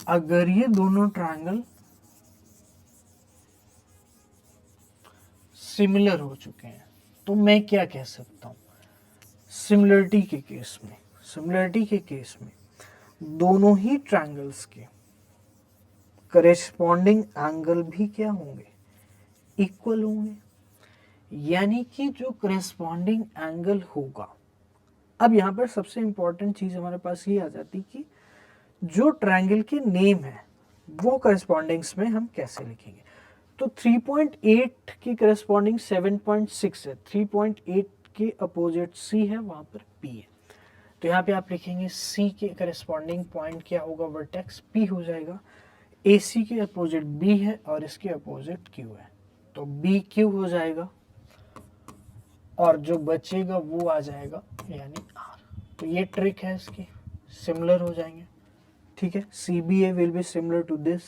अगर ये दोनों ट्रायंगल सिमिलर हो चुके हैं तो मैं क्या कह सकता हूं? सिमिलरिटी के केस में, सिमिलरिटी के केस में दोनों ही ट्रायंगल्स के करेस्पॉन्डिंग एंगल भी क्या होंगे? इक्वल होंगे। यानी कि जो करेस्पॉन्डिंग एंगल होगा, अब यहां पर सबसे इंपॉर्टेंट चीज हमारे पास ये आ जाती कि जो ट्रायंगल के नेम है वो करेस्पॉन्डिंग्स में हम कैसे लिखेंगे। तो 3.8 की करेस्पॉन्डिंग 7.6 है, 3.8 के अपोजिट C है, वहां पर P है। तो यहाँ पे आप लिखेंगे C के करेस्पॉन्डिंग पॉइंट क्या होगा? वर्टेक्स P हो जाएगा। AC के अपोजिट B है और इसके अपोजिट Q है, तो BQ हो जाएगा और जो बचेगा वो आ जाएगा यानी R। तो ये ट्रिक है इसकी, सिमिलर हो जाएंगे, ठीक है। CBA will be similar to this.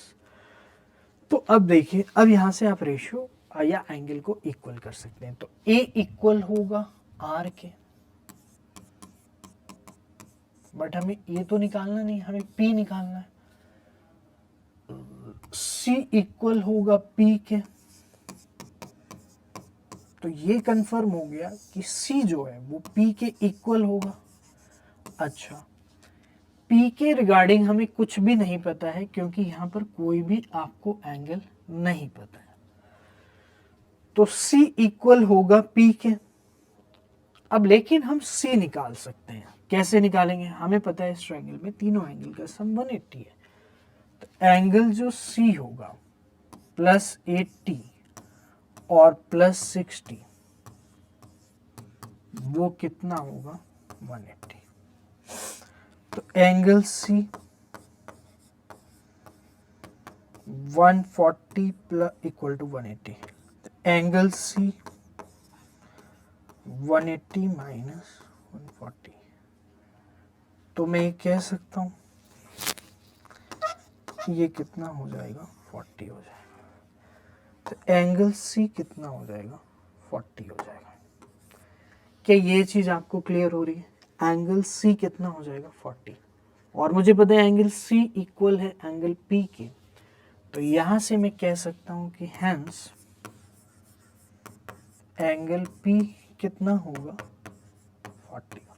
तो अब देखिए, अब यहां से आप रेशियो या एंगल को इक्वल कर सकते हैं। तो A इक्वल होगा R के, बट हमें A तो निकालना नहीं, हमें P निकालना है। C इक्वल होगा P के, तो ये कंफर्म हो गया कि C जो है वो P के इक्वल होगा। अच्छा, P के रिगार्डिंग हमें कुछ भी नहीं पता है क्योंकि यहां पर कोई भी आपको एंगल नहीं पता है, तो C इक्वल होगा P के। अब लेकिन हम C निकाल सकते हैं, कैसे निकालेंगे? हमें पता है इस ट्रायंगल में तीनों एंगल का सम 180 है। तो एंगल जो C होगा +80 और +60 वो कितना होगा? 180। तो angle C 140 equal to 180। Angle C 180 minus 140, तो मैं कह सकता हूं ये कितना हो जाएगा? 40 हो जाएगा। तो एंगल C कितना हो जाएगा? 40 हो जाएगा। क्या ये चीज आपको क्लियर हो रही है? एंगल C कितना हो जाएगा? 40। और मुझे पता है एंगल C इक्वल है एंगल P के, तो यहां से मैं कह सकता हूं कि हेंस एंगल P कितना होगा? 40।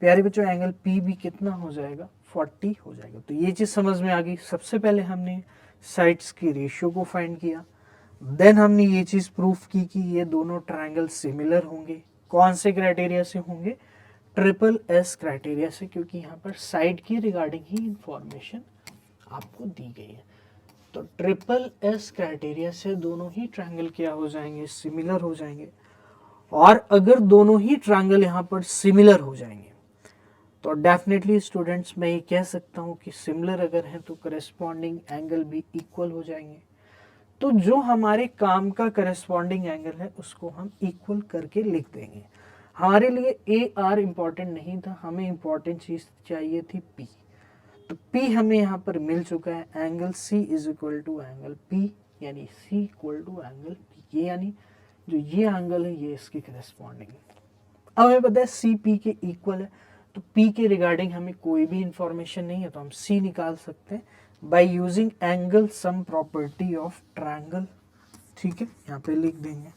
प्यारे बच्चों एंगल पी भी कितना हो जाएगा 40 हो जाएगा। तो ये चीज़ समझ में आ गई। सबसे पहले हमने साइड्स की रेशियो को फाइंड किया, देन हमने ये चीज़ प्रूफ की कि ये दोनों ट्रायंगल सिमिलर होंगे। कौन से क्राइटेरिया से होंगे? ट्रिपल एस क्राइटेरिया से, क्योंकि यहाँ पर साइड की रिगार्डिंग ही इंफॉर्मेशन आपको दी गई है। तो ट्रिपल एस क्राइटेरिया से दोनों ही ट्रायंगल क्या हो जाएंगे? सिमिलर हो जाएंगे। और अगर दोनों ही ट्रायंगल यहाँ पर सिमिलर हो जाएंगे तो डेफिनेटली स्टूडेंट्स मैं ये कह सकता हूँ कि सिमिलर अगर है तो करस्पॉन्डिंग एंगल भी इक्वल हो जाएंगे। तो जो हमारे काम का करस्पॉन्डिंग एंगल है उसको हम इक्वल करके लिख देंगे। हमारे लिए ए आर इम्पॉर्टेंट नहीं था, हमें इम्पॉर्टेंट चीज़ चाहिए थी पी। तो पी हमें यहाँ पर मिल चुका है, angle C is equal to angle P, यानी C equal to angle P. ये यानी जो ये एंगल है ये इसकी करस्पॉन्डिंग है। अब हमें पता है सी पी के इक्वल है, तो पी के रिगार्डिंग हमें कोई भी इंफॉर्मेशन नहीं है तो हम सी निकाल सकते हैं by using angle sum property of triangle. ठीक है, यहाँ पे लिख देंगे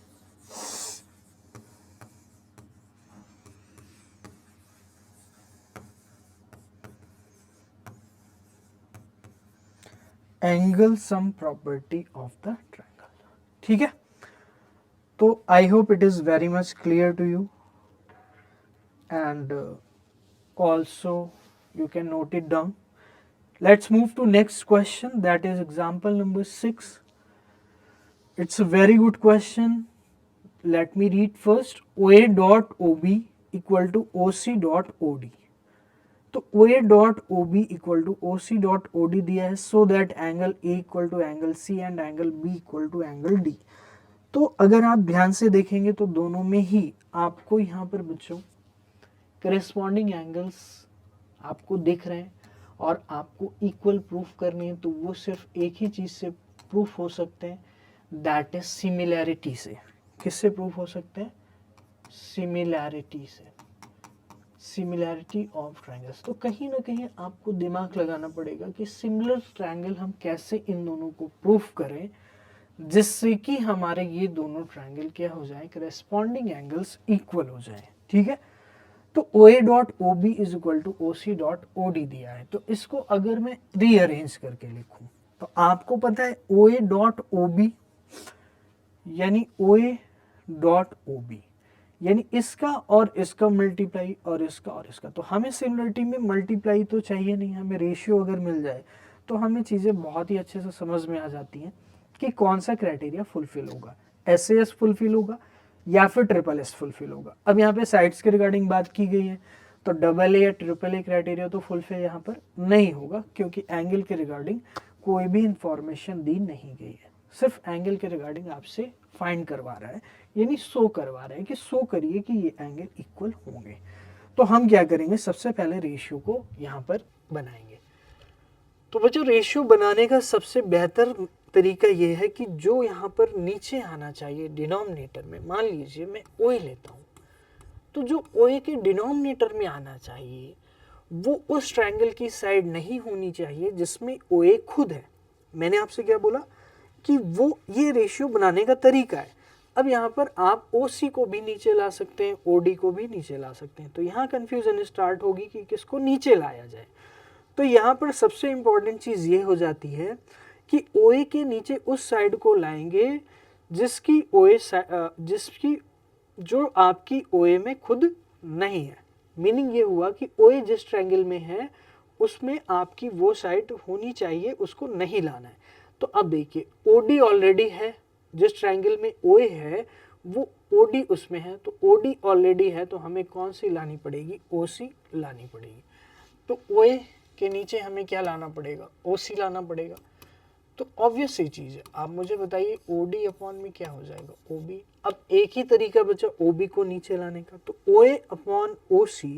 angle sum property of the triangle. ठीक है, तो I hope it is very much clear to you and also you can note it down. Let's move to next question, that is example number 6. It's a very good question. Let me read first. OA dot OB equal to OC dot OD. तो OA dot OB equal to OC dot OD दिया है, so that angle A equal to angle C and angle B equal to angle D. तो अगर आप ध्यान से देखेंगे तो दोनों में ही आपको यहाँ पर बच्चों करेस्पॉन्डिंग एंगल्स आपको दिख रहे हैं और आपको इक्वल प्रूफ करनी है, तो वो सिर्फ एक ही चीज़ से प्रूफ हो सकते हैं, दैट इज सिमिलैरिटी से। किससे प्रूफ हो सकते हैं? सिमिलैरिटी से, सिमिलैरिटी ऑफ ट्रायंगल्स। तो कहीं ना कहीं आपको दिमाग लगाना पड़ेगा कि सिमिलर ट्रायंगल हम कैसे इन दोनों को प्रूफ करें जिससे कि हमारे ये दोनों ट्रायंगल क्या हो जाए, करेस्पॉन्डिंग एंगल्स इक्वल हो जाए। ठीक है, तो OA dot OB is equal to OC dot OD दिया है, तो इसको अगर मैं रीअरेंज करके लिखूं तो आपको पता है OA डॉट OB यानी OA डॉट OB यानी इसका और इसका मल्टीप्लाई और इसका और इसका। तो हमें सिमिलरिटी में मल्टीप्लाई तो चाहिए नहीं, हमें रेशियो अगर मिल जाए तो हमें चीज़ें बहुत ही अच्छे से समझ में आ जाती हैं कि कौन सा क्राइटेरिया फुलफिल होगा, SAS फुलफिल होगा या फिर ट्रिपल एस फुलफिल होगा। अब यहाँ पे साइड्स के रिगार्डिंग बात की गई है तो डबल ए या ट्रिपल ए क्राइटेरिया तो फुलफिल यहाँ पर नहीं होगा, क्योंकि एंगल के रिगार्डिंग कोई भी इंफॉर्मेशन दी नहीं गई है, सिर्फ एंगल के रिगार्डिंग आपसे फाइंड करवा रहा है, यानी शो करवा रहा है कि शो करिए कि ये एंगल इक्वल होंगे। तो हम क्या करेंगे, सबसे पहले रेशियो को यहाँ पर बनाएंगे। तो बच्चों रेशियो बनाने का सबसे बेहतर तरीका ये है कि जो यहाँ पर नीचे आना चाहिए डिनोमिनेटर में, मान लीजिए मैं OA लेता हूँ, तो जो OA के डिनोमिनेटर में आना चाहिए वो उस ट्रायंगल की साइड नहीं होनी चाहिए जिसमें OA खुद है। मैंने आपसे क्या बोला कि वो ये रेशियो बनाने का तरीका है। अब यहाँ पर आप OC को भी नीचे ला सकते हैं, OD को भी नीचे ला सकते हैं, तो यहाँ कन्फ्यूजन स्टार्ट होगी कि किसको नीचे लाया जाए। तो यहाँ पर सबसे इम्पॉर्टेंट चीज़ ये हो जाती है कि OA के नीचे उस साइड को लाएंगे जिसकी जिसकी जो आपकी OA में खुद नहीं है। मीनिंग ये हुआ कि OA जिस ट्रायंगल में है उसमें आपकी वो साइड होनी चाहिए, उसको नहीं लाना है। तो अब देखिए OD ऑलरेडी है, जिस ट्रायंगल में OA है वो OD उसमें है, तो OD ऑलरेडी है, तो हमें कौन सी लानी पड़ेगी, OC लानी पड़ेगी। तो OA के नीचे हमें क्या लाना पड़ेगा, OC लाना पड़ेगा। तो ऑब्वियस सी चीज़ है, आप मुझे बताइए OD अपॉन में क्या हो जाएगा, OB। अब एक ही तरीका बचा OB को नीचे लाने का, तो OA अपॉन OC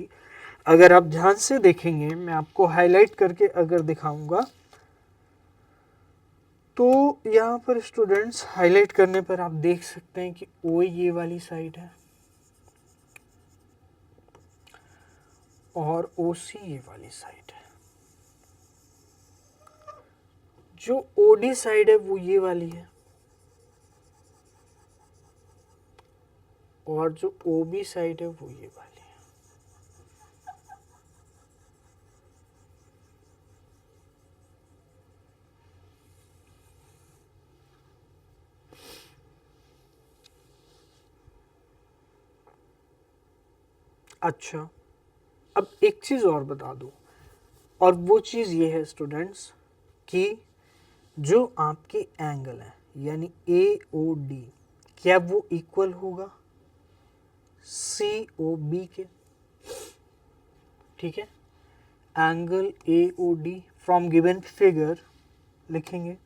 अगर आप ध्यान से देखेंगे, मैं आपको हाईलाइट करके अगर दिखाऊंगा तो यहाँ पर स्टूडेंट्स हाईलाइट करने पर आप देख सकते हैं कि OA ये वाली साइड है और OC ये वाली साइड है। जो OD साइड है वो ये वाली है और जो OB साइड है वो ये वाली है। अच्छा, अब एक चीज़ और बता दूँ, और वो चीज़ ये है स्टूडेंट्स कि जो आपके एंगल है यानी ए ओ डी, क्या वो इक्वल होगा सी ओ बी के? ठीक है, angle A O D from given figure लिखेंगे,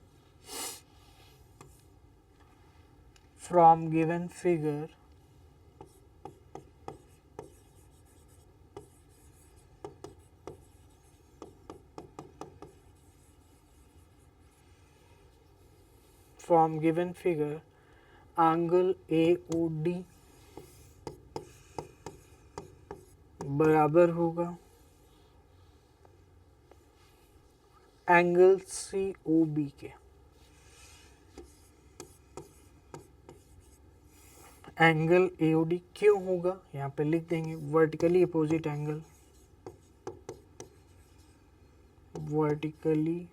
from given figure from given figure angle AOD बराबर होगा एंगल COB के। एंगल AOD क्यों होगा यहाँ पे लिख देंगे, vertically opposite angle, vertically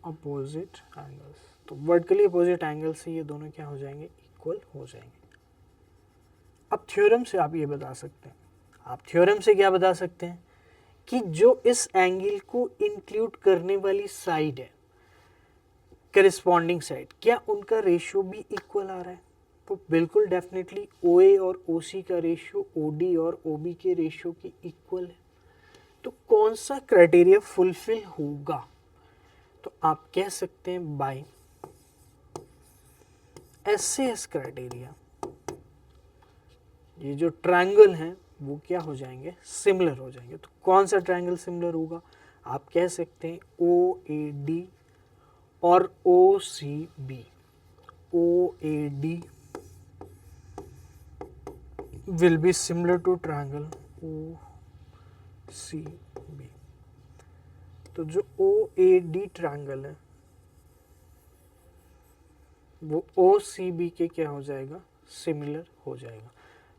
opposite angles. तो वर्टिकली अपोजिट एंगल से ये दोनों क्या हो जाएंगे, इक्वल हो जाएंगे। अब थ्योरम से आप ये बता सकते हैं, आप थ्योरम से क्या बता सकते हैं कि जो इस एंगल को इंक्लूड करने वाली साइड है, करिस्पॉन्डिंग साइड, क्या उनका रेशियो भी इक्वल आ रहा है? तो बिल्कुल डेफिनेटली OA और OC का रेशियो OD और OB के रेशियो के इक्वल है। तो कौन सा क्राइटेरिया फुलफिल होगा? तो आप कह सकते हैं बाय SAS क्राइटेरिया ये जो ट्रायंगल हैं वो क्या हो जाएंगे, सिमिलर हो जाएंगे। तो कौन सा ट्रायंगल सिमिलर होगा? आप कह सकते हैं OAD और OCB। OAD will be similar to triangle OCB। तो जो OAD ट्रायंगल है वो OCB के क्या हो जाएगा, सिमिलर हो जाएगा।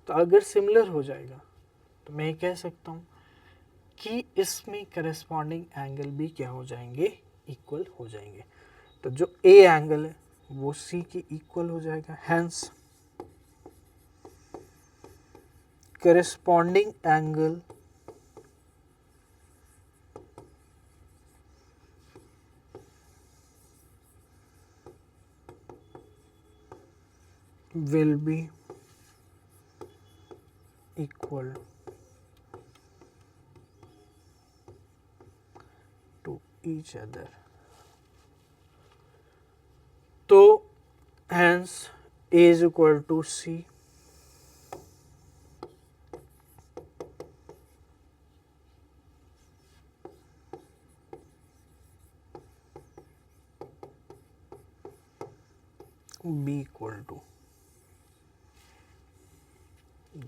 तो अगर सिमिलर हो जाएगा तो मैं कह सकता हूँ कि इसमें करस्पॉन्डिंग एंगल भी क्या हो जाएंगे, इक्वल हो जाएंगे। तो जो A एंगल है वो C के इक्वल हो जाएगा, hence corresponding angle will be equal to each other। तो hence A is equal to C, B equal to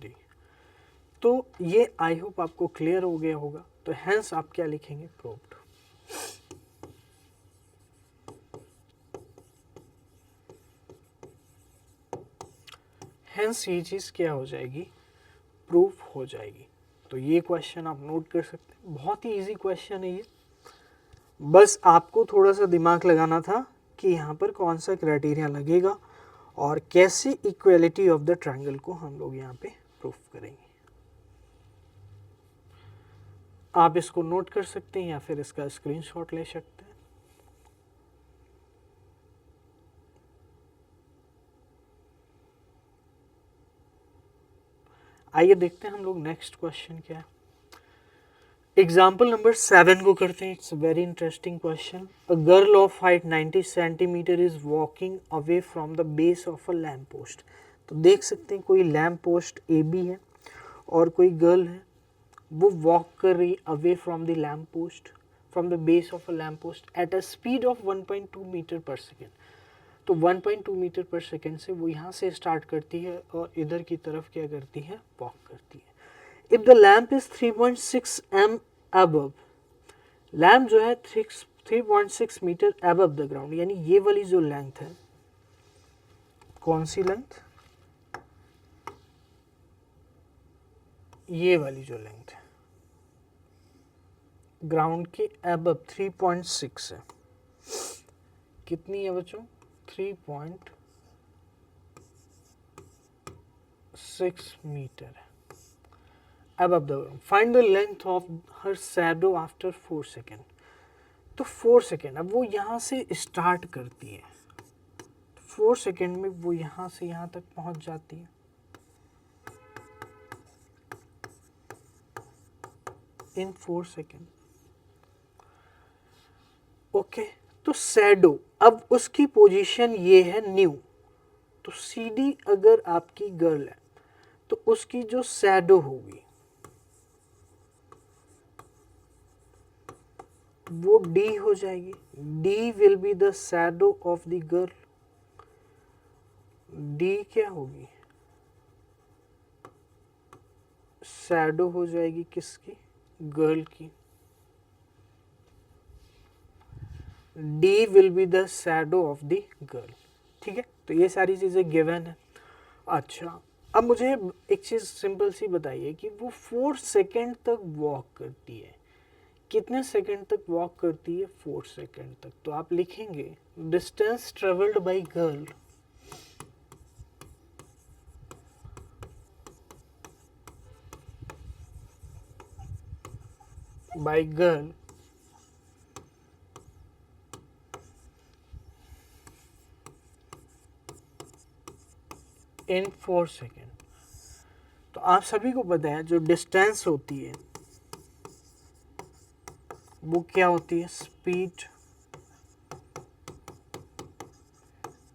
D। तो ये आई होप आपको क्लियर हो गया होगा। तो हेंस आप क्या लिखेंगे, प्रूव्ड। हेंस ये चीज़ क्या हो जाएगी, प्रूफ हो जाएगी। तो ये क्वेश्चन आप नोट कर सकते हैं, बहुत ही इजी क्वेश्चन है ये। बस आपको थोड़ा सा दिमाग लगाना था कि यहाँ पर कौन सा क्राइटेरिया लगेगा और कैसे इक्वलिटी ऑफ द ट्रायंगल को हम लोग यहाँ पे प्रूफ करेंगे। आप इसको नोट कर सकते हैं या फिर इसका स्क्रीनशॉट ले सकते हैं। आइए देखते हैं हम लोग नेक्स्ट क्वेश्चन क्या है। एग्जाम्पल नंबर 7 को करते हैं। It's very interesting question. A girl of height 90 centimetre is walking away from the base of a lamp post. तो देख सकते हैं कोई लैम्प पोस्ट AB है और कोई गर्ल है, वो वॉक कर रही away from the lamp post, from the base of a lamp post at a speed of 1.2 metre per second. तो 1.2 मीटर पर सेकेंड से वो यहाँ से स्टार्ट करती है और इधर की तरफ क्या करती है, वॉक करती है। If the lamp is 3.6 m above, lamp जो है 3.6 मीटर above द ग्राउंड, यानी ये वाली जो लेंथ है, कौन सी लेंथ, ये वाली जो लेंथ है ग्राउंड के above 3.6 है, कितनी है बच्चों? 3.6 मीटर है। अब find the length of her shadow after 4 second. तो 4 सेकेंड, अब वो यहाँ से स्टार्ट करती है, 4 सेकेंड में वो यहाँ से यहाँ तक पहुँच जाती है। इन 4 सेकेंड। ओके, तो शैडो, अब उसकी पोजीशन ये है न्यू। तो CD अगर आपकी गर्ल है तो उसकी जो शैडो होगी वो D हो जाएगी। D will be the shadow of the girl. D क्या होगी? शैडो हो जाएगी किसकी? गर्ल की। D will be the shadow of the girl. ठीक है, तो ये सारी चीजें गिवन है। अच्छा, अब मुझे एक चीज सिंपल सी बताइए कि वो 4 सेकेंड तक वॉक करती है। कितने सेकेंड तक वॉक करती है? 4 सेकेंड तक। तो आप लिखेंगे distance travelled by girl in 4 second. तो आप सभी को पता है जो डिस्टेंस होती है वो क्या होती है? Speed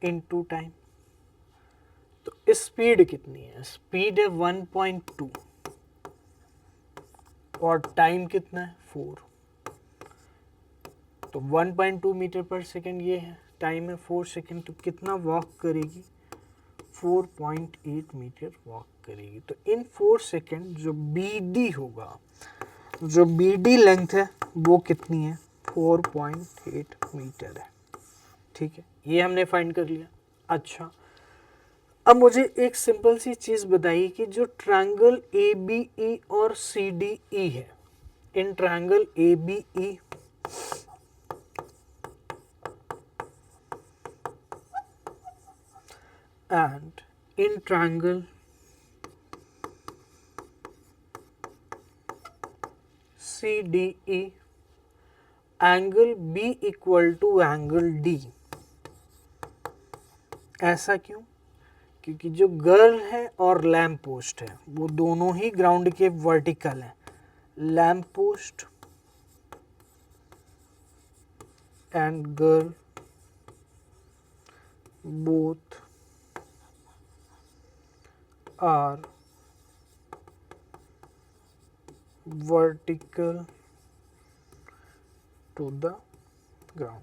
into time. तो स्पीड कितनी है? स्पीड है 1.2 और टाइम कितना है? 4। तो 1.2 मीटर पर सेकेंड ये है, टाइम है 4 सेकेंड। तो कितना वॉक करेगी? 4.8 मीटर वॉक करेगी। तो इन 4 सेकेंड जो BD होगा, जो BD लेंथ है वो कितनी है? 4.8 मीटर है। ठीक है, ये हमने फाइंड कर लिया। अच्छा, अब मुझे एक सिंपल सी चीज बताइए कि जो ट्रायंगल ABE और CDE है, in triangle ABE and in triangle CDE, angle B equal to angle D। ऐसा क्यों? क्योंकि जो गर्ल है और लैम्प पोस्ट है वो दोनों ही ग्राउंड के वर्टिकल हैं। Lamp post and girl both are vertical to the ground.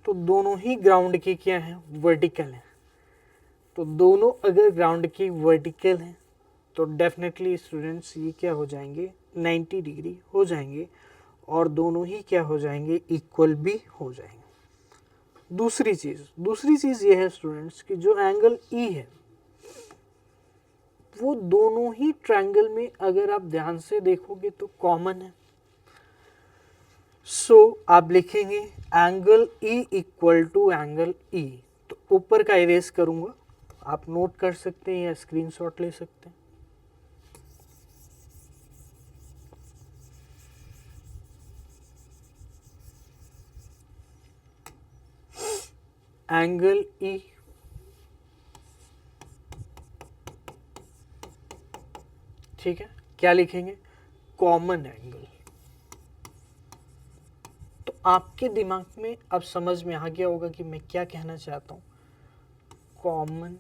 तो दोनों ही ग्राउंड के क्या हैं? वर्टिकल हैं। तो दोनों अगर ग्राउंड की वर्टिकल हैं तो डेफिनेटली स्टूडेंट्स ये क्या हो जाएंगे? 90 डिग्री हो जाएंगे और दोनों ही क्या हो जाएंगे? इक्वल भी हो जाएंगे। दूसरी चीज ये है स्टूडेंट्स कि जो एंगल E है वो दोनों ही ट्रायंगल में अगर आप ध्यान से देखोगे तो कॉमन है। सो आप लिखेंगे angle E equal to angle E। तो ऊपर का इरेज करूंगा, आप नोट कर सकते हैं या स्क्रीनशॉट ले सकते हैं। एंगल E ठीक है, क्या लिखेंगे? Common angle. तो आपके दिमाग में अब समझ में आ गया होगा कि मैं क्या कहना चाहता हूं। कॉमन।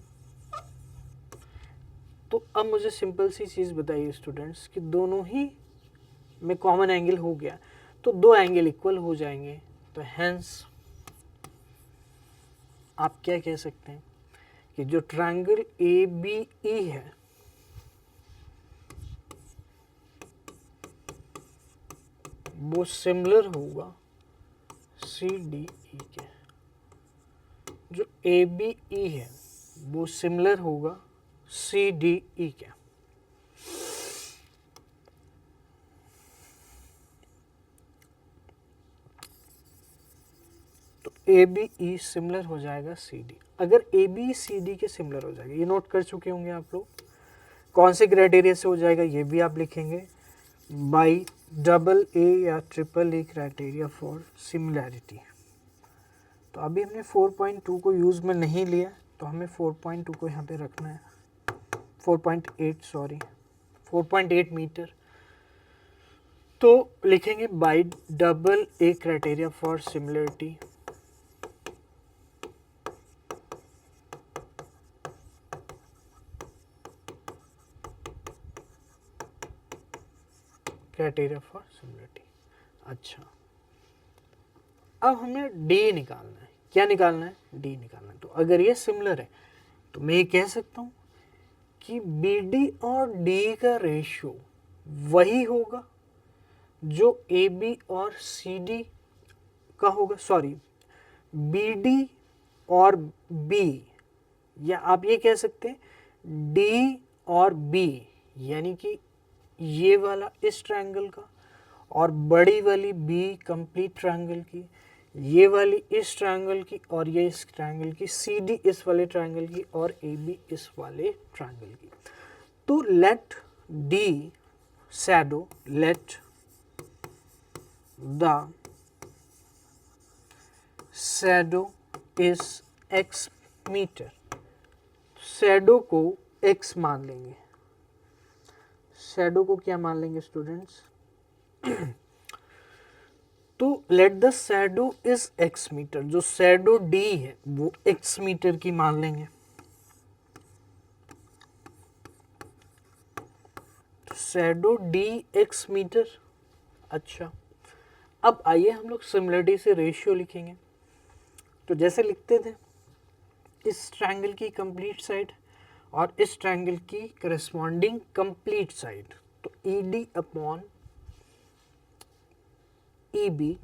तो अब मुझे सिंपल सी चीज बताइए स्टूडेंट्स कि दोनों ही में कॉमन एंगल हो गया तो दो एंगल इक्वल हो जाएंगे। तो हेंस आप क्या कह सकते हैं कि जो ट्रायंगल ABE है वो सिमिलर होगा CDE के। जो ABE है वो सिमिलर होगा CDE के। तो ए बी ई सिमिलर हो जाएगा सी डी। अगर ए बी सी डी के सिमिलर हो जाएगा, ये नोट कर चुके होंगे आप लोग, कौन से क्राइटेरिया से हो जाएगा ये भी आप लिखेंगे, बाई डबल ए या triple A criteria for similarity. तो अभी हमने 4.2 को यूज़ में नहीं लिया, तो हमें 4.2 को यहाँ पे रखना है, 4.8 मीटर। तो लिखेंगे by double A criteria for similarity, criteria for similarity. अच्छा, अब हमें डी निकालना है। क्या निकालना है? डी निकालना है। तो अगर ये सिमिलर है तो मैं ये कह सकता हूँ कि बी डी और डी का रेशियो वही होगा जो ए बी और सी डी का होगा, सॉरी बी डी और बी, या आप ये कह सकते हैं डी और बी, यानी कि ये वाला इस ट्रायंगल का और बड़ी वाली बी कंप्लीट ट्रायंगल की, ये वाली इस ट्रायंगल की और ये इस ट्रायंगल की, सी डी इस वाले ट्रायंगल की और ए बी इस वाले ट्रायंगल की। तो let the shadow, let the shadow is x metre. Shadow को x मान लेंगे। शैडो को क्या मान लेंगे स्टूडेंट्स? तो let the shadow is x metre, जो शैडो d है वो x मीटर की मान लेंगे। Shadow d x metre. अच्छा, अब आइए हम लोग सिमिलरिटी से रेशियो लिखेंगे। तो जैसे लिखते थे, इस ट्रायंगल की कंप्लीट साइड और इस ट्रायंगल की करस्पॉन्डिंग कंप्लीट साइड, तो E D upon E B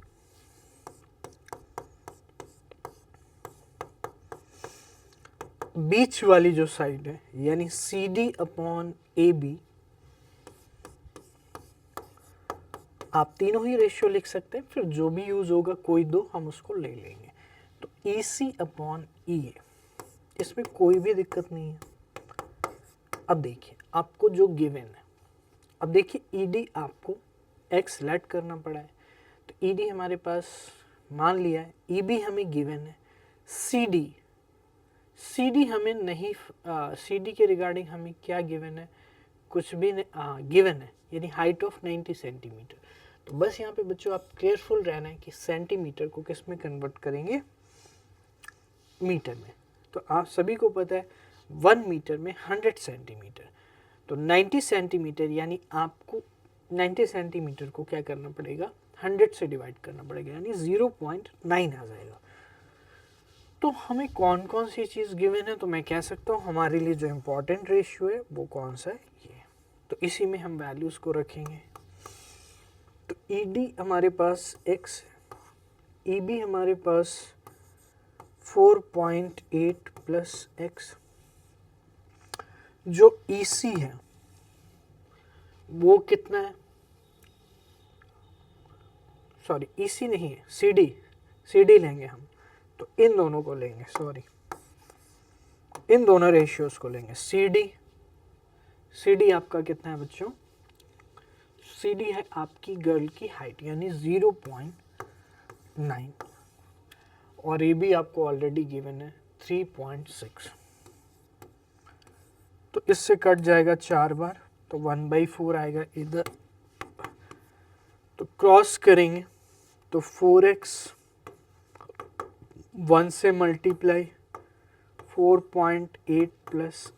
बीच वाली जो साइड है यानी C D upon A B, आप तीनों ही रेशियो लिख सकते हैं, फिर जो भी यूज होगा कोई दो हम उसको ले लेंगे। तो ई सी अपॉन ई ए, इसमें कोई भी दिक्कत नहीं है। अब देखिए आपको जो गिवन है, अब देखिए ई डी आपको एक्स लेट करना पड़ा है, तो ई डी हमारे पास मान लिया है, ई बी हमें गिवन है, सी डी हमें नहीं, सी डी के रिगार्डिंग हमें क्या गिवन है? कुछ भी नहीं गिवन है, यानी हाइट ऑफ 90 सेंटीमीटर। तो बस यहाँ पे बच्चों आप केयरफुल रहना है कि सेंटीमीटर को किस में कन्वर्ट करेंगे? मीटर में। तो आप सभी को पता है 1 मीटर में 100 सेंटीमीटर, तो 90 सेंटीमीटर यानी आपको 90 सेंटीमीटर को क्या करना पड़ेगा? 100 से डिवाइड करना पड़ेगा, यानी 0.9 आ जाएगा। तो हमें कौन कौन सी चीज़ गिवन है? तो मैं कह सकता हूँ हमारे लिए जो इम्पोर्टेंट रेशियो है वो कौन सा है? ये। तो इसी में हम वैल्यूज़ को रखेंगे। तो ई डी हमारे पास x है, ई बी हमारे पास 4.8 प्लस x, जो ई सी है वो कितना है? सॉरी ई सी नहीं है, सी डी लेंगे हम, तो इन दोनों को लेंगे, सॉरी इन दोनों रेशियोज को लेंगे। सी डी आपका कितना है बच्चों? सी डी है आपकी गर्ल की हाइट यानी 0.9, और ए बी आपको ऑलरेडी गिवन है 3.6। तो इससे कट जाएगा 4 बार, तो 1/4 आएगा इधर। तो क्रॉस करेंगे तो 4x 1 से मल्टीप्लाई 4.8 प्लस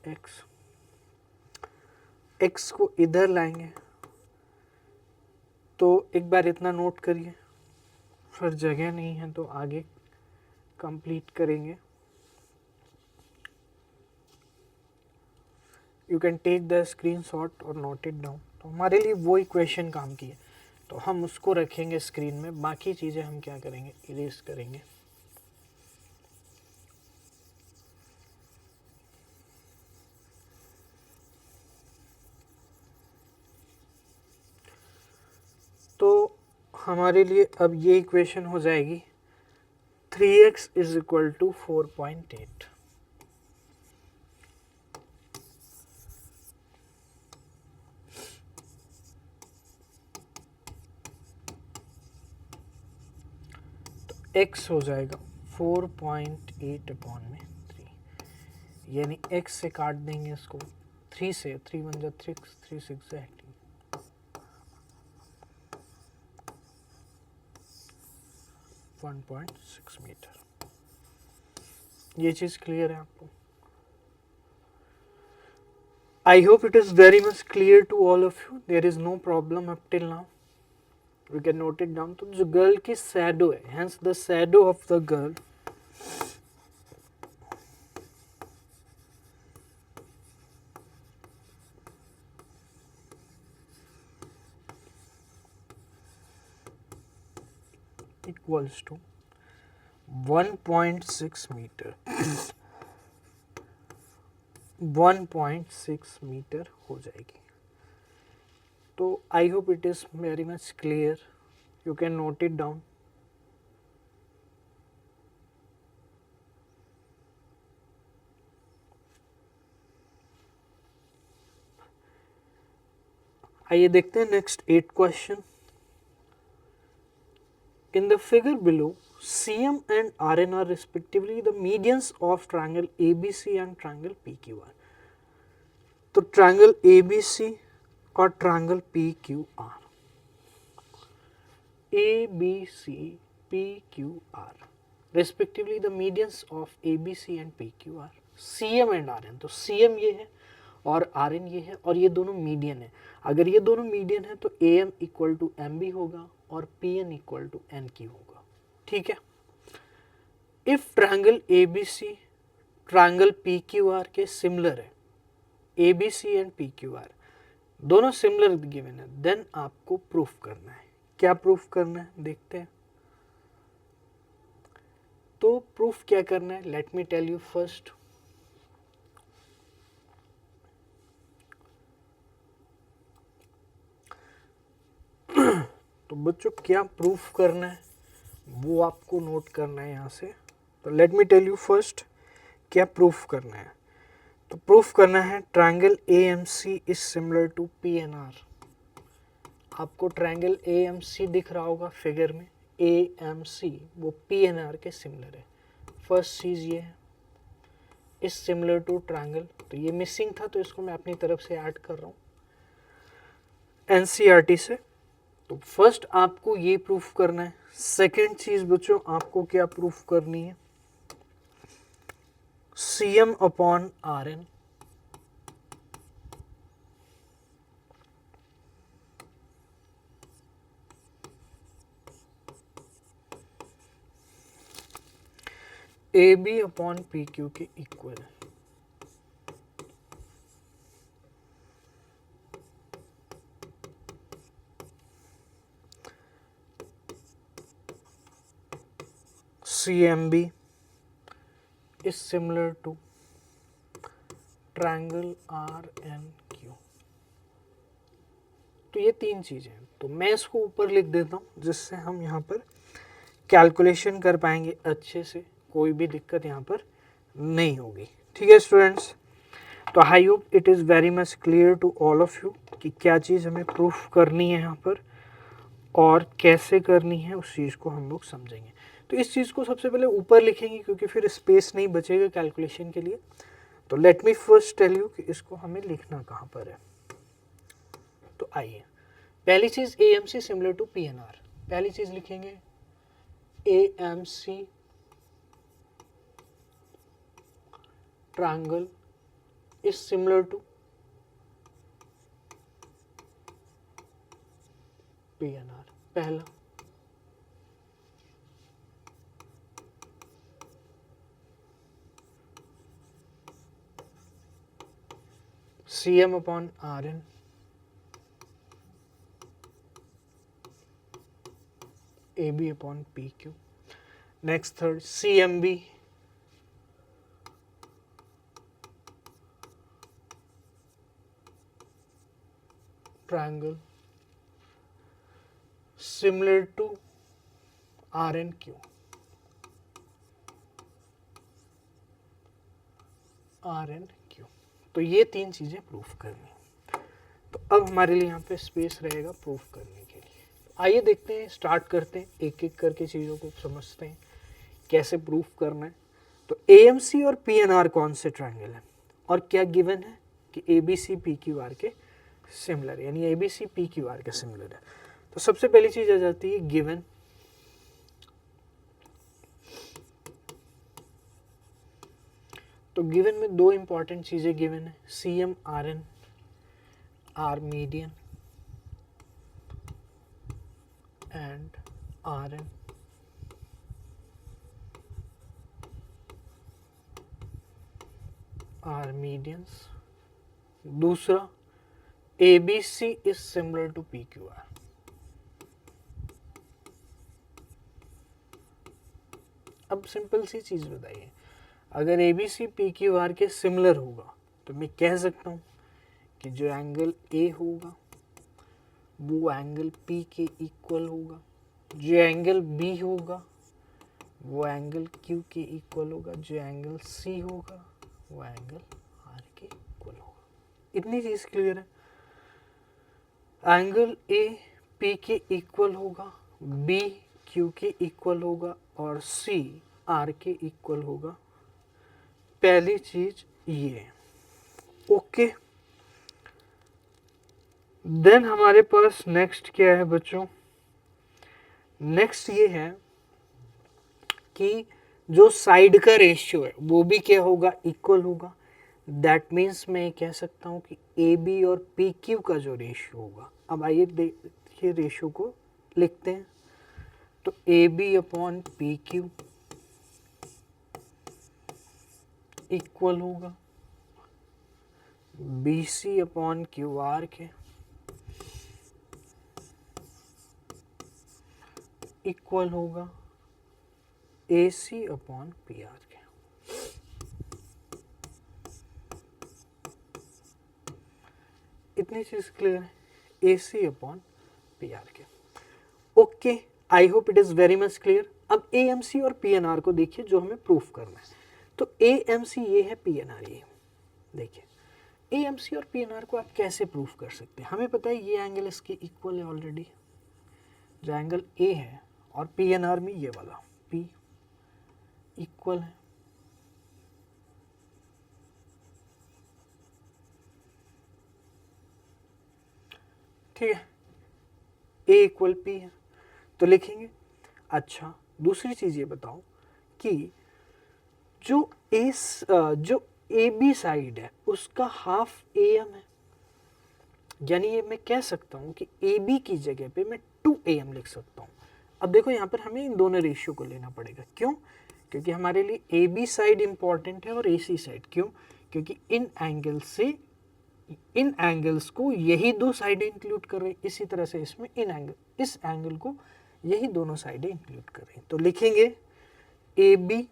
x को इधर लाएंगे। तो एक बार इतना नोट करिए, फिर जगह नहीं है तो आगे कंप्लीट करेंगे। You can take the screenshot और नोट इट डाउन। तो हमारे लिए वो इक्वेशन काम की है, तो हम उसको रखेंगे स्क्रीन में, बाकी चीज़ें हम क्या करेंगे? इरेज करेंगे। तो हमारे लिए अब ये इक्वेशन हो जाएगी 3x इज इक्वल टू 4.8। तो x हो जाएगा 4.8 अपॉन में 3, यानी x से काट देंगे इसको 3 से, 3 1 जा 3, 3 6 जा 18, 1.6 मीटर। ये चीज क्लियर है आपको? I hope it is very much clear to all of you. There is no problem up till now. We can note it down. तो जो गर्ल की shadow है, hence the shadow of the girl equals to 1.6 metre 1.6 metre हो जाएगी। तो I hope it is very much clear, you can note it down. आइए देखते हैं next 8 question. In the figure below CM and RN are respectively the medians of triangle ABC and triangle PQR। तो triangle ABC और triangle PQR, ABC PQR respectively the medians of ABC and PQR, CM and RN। तो CM ये है और RN ये है और ये दोनों मीडियन है। अगर ये दोनों मीडियन है तो AM इक्वल टू MB होगा और PN इक्वल टू NQ होगा। ठीक है। If triangle ABC triangle PQR के सिमिलर है, ABC एंड PQR दोनों सिमिलर गिवन है, देन आपको प्रूफ करना है। क्या प्रूफ करना है देखते हैं। तो प्रूफ क्या करना है, let me tell you first. तो बच्चों क्या प्रूफ करना है वो आपको नोट करना है यहाँ से। तो let me tell you first क्या प्रूफ करना है। तो प्रूफ करना है triangle AMC is similar to PNR। आपको ट्रायंगल AMC दिख रहा होगा फिगर में, AMC वो PNR के सिमिलर है। फर्स्ट चीज ये है इज सिमिलर टू ट्रायंगल, तो ये मिसिंग था तो इसको मैं अपनी तरफ से ऐड कर रहा हूँ NCERT से। तो फर्स्ट आपको ये प्रूफ करना है। सेकेंड चीज बच्चों आपको क्या प्रूफ करनी है, CM upon RN AB upon PQ के इक्वल है। CMB is similar to triangle RNQ। तो ये तीन चीजें हैं। तो मैं इसको ऊपर लिख देता हूँ जिससे हम यहाँ पर कैलकुलेशन कर पाएंगे अच्छे से, कोई भी दिक्कत यहाँ पर नहीं होगी। ठीक है स्टूडेंट्स। तो I hope it is very much clear to all of you कि क्या चीज़ हमें प्रूफ करनी है यहाँ पर और कैसे करनी है, उस चीज़ को हम लोग समझेंगे। तो इस चीज़ को सबसे पहले ऊपर लिखेंगे क्योंकि फिर स्पेस नहीं बचेगा कैलकुलेशन के लिए। तो let me first tell you कि इसको हमें लिखना कहाँ पर है। तो आइए पहली चीज़ AMC सिमिलर टू PNR, पहली चीज़ लिखेंगे AMC triangle is similar to PNR, पहला। CM upon RN AB upon PQ। Next third CMB triangle similar to RNQ। R N Q. तो ये तीन चीज़ें प्रूफ करनी। तो अब हमारे लिए यहाँ पे स्पेस रहेगा प्रूफ करने के लिए। तो आइए देखते हैं, स्टार्ट करते हैं, एक एक करके चीज़ों को समझते हैं कैसे प्रूफ करना है। तो AMC और PNR कौन से ट्रायंगल है और क्या गिवन है कि ABC PQR के सिमिलर, यानी ABC PQR के सिमिलर है। तो सबसे पहली चीज़ आ जाती है गिवन। तो गिवन में दो इंपॉर्टेंट चीज़ें गिवन है, CM RN, R median and RN R medians। दूसरा ABC is similar to PQR। अब सिंपल सी चीज़ बताइए, अगर ABC PQR के सिमिलर होगा तो मैं कह सकता हूँ कि जो एंगल A होगा वो एंगल P के इक्वल होगा, जो एंगल B होगा वो एंगल Q के इक्वल होगा, जो एंगल C होगा वो एंगल R के इक्वल होगा। इतनी चीज़ क्लियर है। एंगल A P के इक्वल होगा, B Q के इक्वल होगा और C R के इक्वल होगा। पहली चीज ये है। ओके, देन हमारे पास नेक्स्ट क्या है बच्चों? नेक्स्ट ये है कि जो साइड का रेशियो है वो भी क्या होगा, इक्वल होगा। दैट मीन्स मैं कह सकता हूँ कि AB और PQ का जो रेशियो होगा, अब आइए देखिए रेशियो को लिखते हैं। तो AB अपॉन PQ इक्वल होगा BC अपॉन QR के इक्वल होगा AC अपॉन PR के। इतनी चीज क्लियर है, AC अपॉन PR के। Okay, I hope it is very much clear. अब AMC और PNR को देखिए जो हमें प्रूफ करना है। तो AMC ये है, PNR ये। देखिए AMC और PNR को आप कैसे प्रूफ कर सकते हैं? हमें पता है ये एंगल इसके इक्वल है ऑलरेडी, जो एंगल A है, और PNR में ये वाला P इक्वल है। ठीक है, A इक्वल P है तो लिखेंगे। अच्छा, दूसरी चीज ये बताओ कि जो AB साइड है उसका हाफ AM है, यानी ये मैं कह सकता हूं कि AB की जगह पे मैं 2AM लिख सकता हूं। अब देखो यहाँ पर हमें इन दोनों रेशियो को लेना पड़ेगा। क्यों? क्योंकि हमारे लिए AB साइड इंपॉर्टेंट है और AC साइड। क्यों? क्योंकि इन एंगल्स को यही दो साइडें इंक्लूड कर रही हैं। इसी तरह से इसमें इस एंगल को यही दोनों साइडें इंक्लूड कर रही हैं। तो लिखेंगे AB,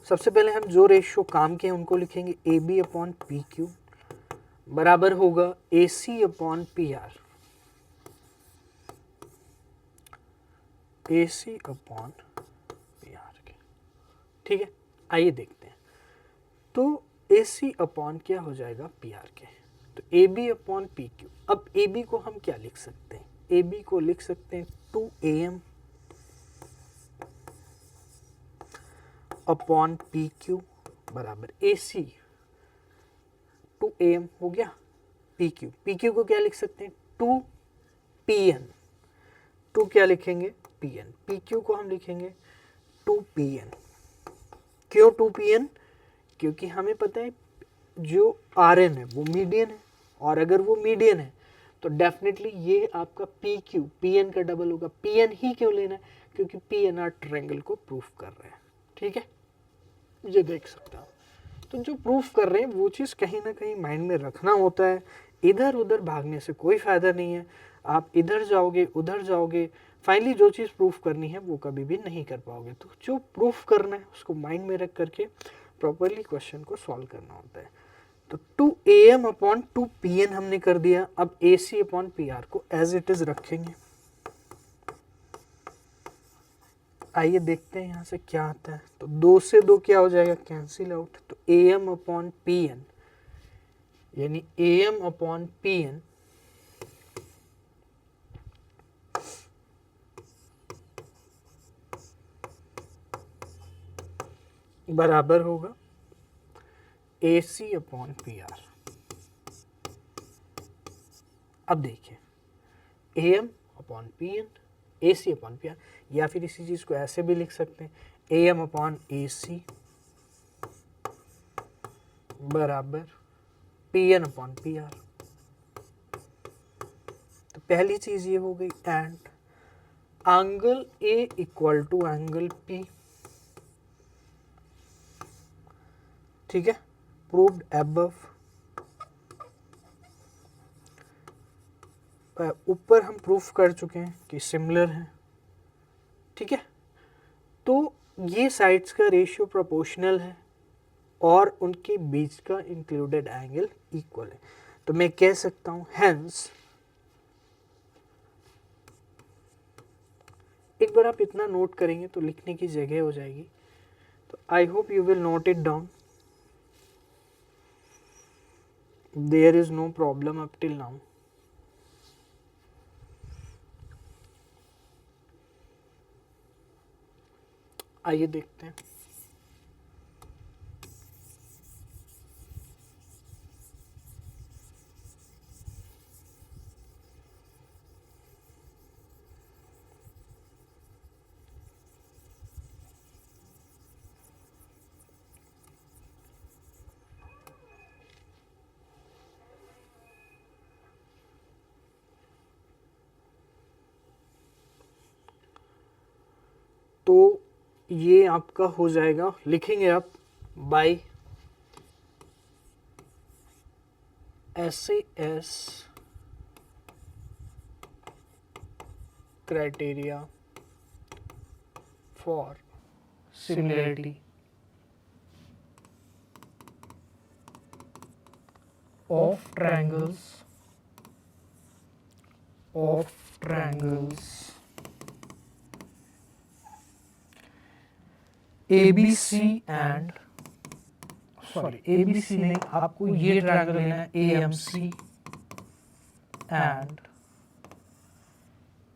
सबसे पहले हम जो रेशियो काम के हैं उनको लिखेंगे, AB अपॉन PQ बराबर होगा AC upon PR, AC upon PR के। ठीक है, आइए देखते हैं। तो AC अपॉन क्या हो जाएगा, PR के। तो AB अपॉन PQ। अब AB को हम क्या लिख सकते हैं? AB को लिख सकते हैं 2AM अपॉन PQ बराबर AC। 2AM हो गया, PQ को क्या लिख सकते हैं, 2PN। 2 क्या लिखेंगे, PN। PQ को हम लिखेंगे 2PN। क्यों 2PN? क्योंकि हमें पता है जो RN है वो मीडियन है, और अगर वो मीडियन है तो डेफिनेटली ये आपका PQ PN का डबल होगा। PN ही क्यों लेना है? क्योंकि PNR ट्रायंगल को प्रूफ कर रहे हैं। ठीक है, ये देख सकते हो। तो जो प्रूफ कर रहे हैं वो चीज़ कहीं ना कहीं माइंड में रखना होता है। इधर उधर भागने से कोई फ़ायदा नहीं है। आप इधर जाओगे उधर जाओगे, फाइनली जो चीज़ प्रूफ करनी है वो कभी भी नहीं कर पाओगे। तो जो प्रूफ करना है उसको माइंड में रख करके प्रॉपरली क्वेश्चन को सॉल्व करना होता है। तो 2AM अपॉन 2PN हमने कर दिया। अब AC अपॉन PR को एज इट इज रखेंगे। आइए देखते हैं यहाँ से क्या आता है। तो 2 से 2 क्या हो जाएगा, कैंसिल आउट। तो AM अपॉन PN यानी AM अपॉन PN बराबर होगा AC अपॉन PR। अब देखिए AM upon PN AC upon PR, या फिर इसी चीज़ को ऐसे भी लिख सकते हैं AM अपॉन AC बराबर PN अपॉन PR। तो पहली चीज़ ये हो गई, and angle A equal to angle P। ठीक है, प्रूव्ड अबव। ऊपर हम प्रूफ कर चुके हैं कि सिमिलर है। ठीक है, तो ये साइड्स का रेशियो प्रोपोर्शनल है और उनके बीच का इंक्लूडेड एंगल इक्वल है। तो मैं कह सकता हूं हेंस, एक बार आप इतना नोट करेंगे तो लिखने की जगह हो जाएगी। तो I hope you will note it down. There is no problem up till now. आइए देखते हैं। तो ये आपका हो जाएगा, लिखेंगे आप bye SAS criteria for similarity of triangles ABC and ABC नहीं, आपको ये ट्रायंगल लेना है AMC and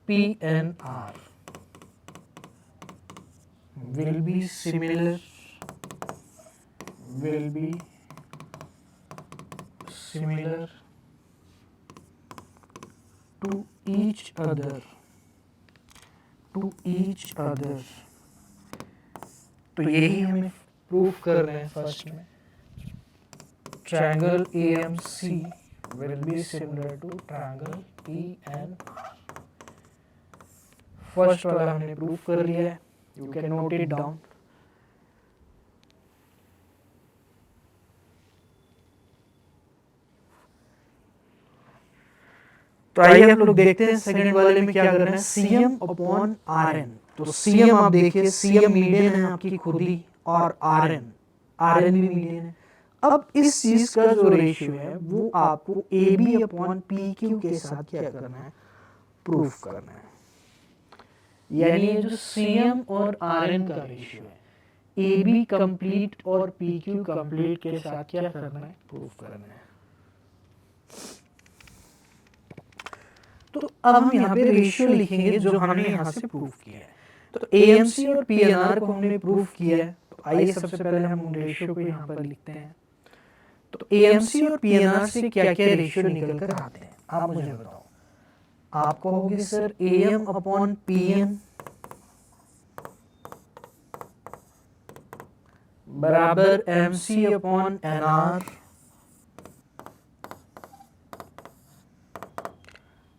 PNR will be similar to each other तो यही हमें प्रूफ कर रहे हैं फर्स्ट में। Triangle AMC will be similar to triangle PNR। First वाला हमने प्रूफ कर लिया है, you can note it down. तो आइए हम लोग देखते हैं सेकंड वाले में क्या करना है, CM अपॉन RN। तो CM आप देखिए, CM मीडियन है आपकी खुद ही, और RN भी मीडियन है। अब इस चीज का जो रेशियो है वो आपको AB अपॉन PQ के साथ क्या करना है, प्रूफ करना है। यानी ये जो CM और RN का रेशियो है, AB कंप्लीट और PQ कंप्लीट के साथ क्या करना है, प्रूफ करना है। तो अब हम यहाँ पे रेशियो लिखेंगे जो हमने यहाँ से प्रूफ किया है। तो AMC और PNR को हमने प्रूफ किया है। तो आइए सबसे पहले हम उन रेशियो को यहाँ पर लिखते हैं। तो AMC और PNR से क्या क्या रेशियो निकल कर आते हैं, आप मुझे बताओ। आप कहोगे सर AM अपॉन PN बराबर MC अपॉन NR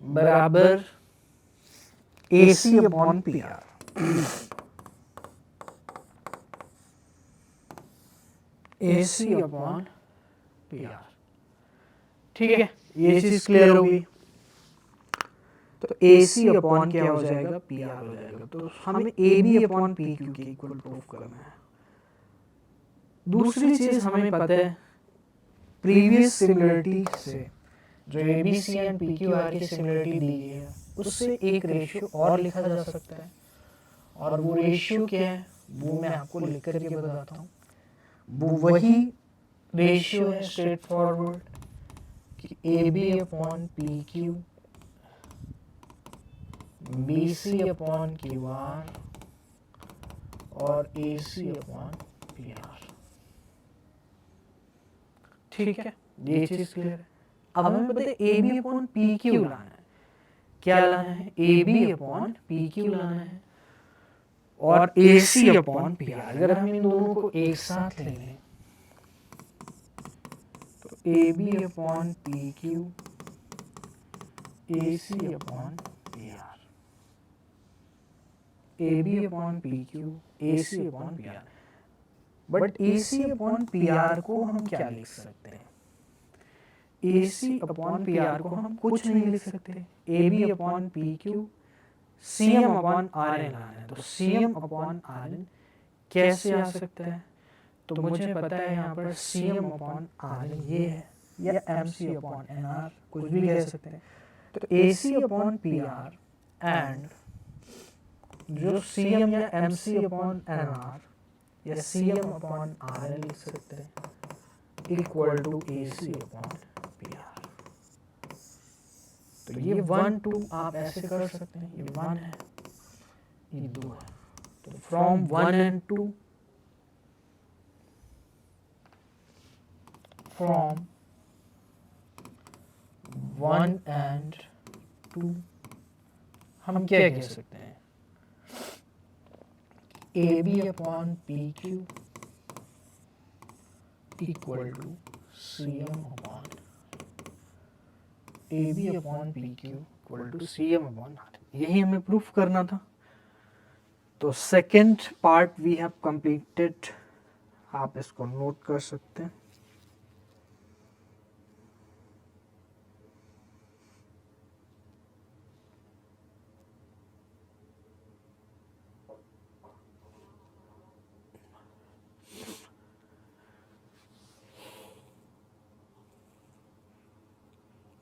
बराबर AC upon PR। AC upon PR। ठीक है, ये चीज क्लियर होगी। तो AC अपॉन क्या हो जाएगा, PR हो जाएगा। तो हमें AB अपॉन PQ के इक्वल प्रूफ करना है। दूसरी चीज हमें पता है प्रीवियस सिमिलरिटी से जो ABC एंड PQR की सिमिलरिटी दी गई है उससे एक रेशियो और लिखा जा सकता है, और वो रेशियो क्या है वो मैं आपको लिख करके बताता हूँ। वो वही रेशियो है स्ट्रेट फॉरवर्ड कि A B upon P Q, B C upon Q R और A C upon P R. ठीक है, ये चीज क्लियर है। अब हमें पता है A B upon P Q लाना है। क्या लाना है? A B upon P Q लाना है और A C upon P R. अगर हम इन दोनों को एक साथ ले लें तो A B upon P Q, A C upon P R, A B upon P Q, A C upon P R. But A C upon P R को हम क्या लिख सकते हैं? A C upon P R को हम कुछ नहीं लिख सकते। A B upon P Q C M upon R N आना है, तो C M upon R N कैसे आ सकता है? तो मुझे पता है यहाँ पर C M upon R N ये है, या M C upon N R, कुछ भी कह सकते हैं। तो A C upon P R and जो सी एम या M C upon N R या C M upon R N लिख सकते हैं equal to A C upon P R. तो ये 1 2 आप ऐसे कर सकते हैं, ये 1 है, ये 2 है। तो फ्रॉम 1 एंड 2, फ्रॉम 1 एंड 2 हम क्या कह सकते हैं? A B upon P Q equal to C M upon A B upon P Q equal to C M upon R. यही हमें प्रूफ करना था। तो second part we have completed, आप इसको नोट कर सकते हैं।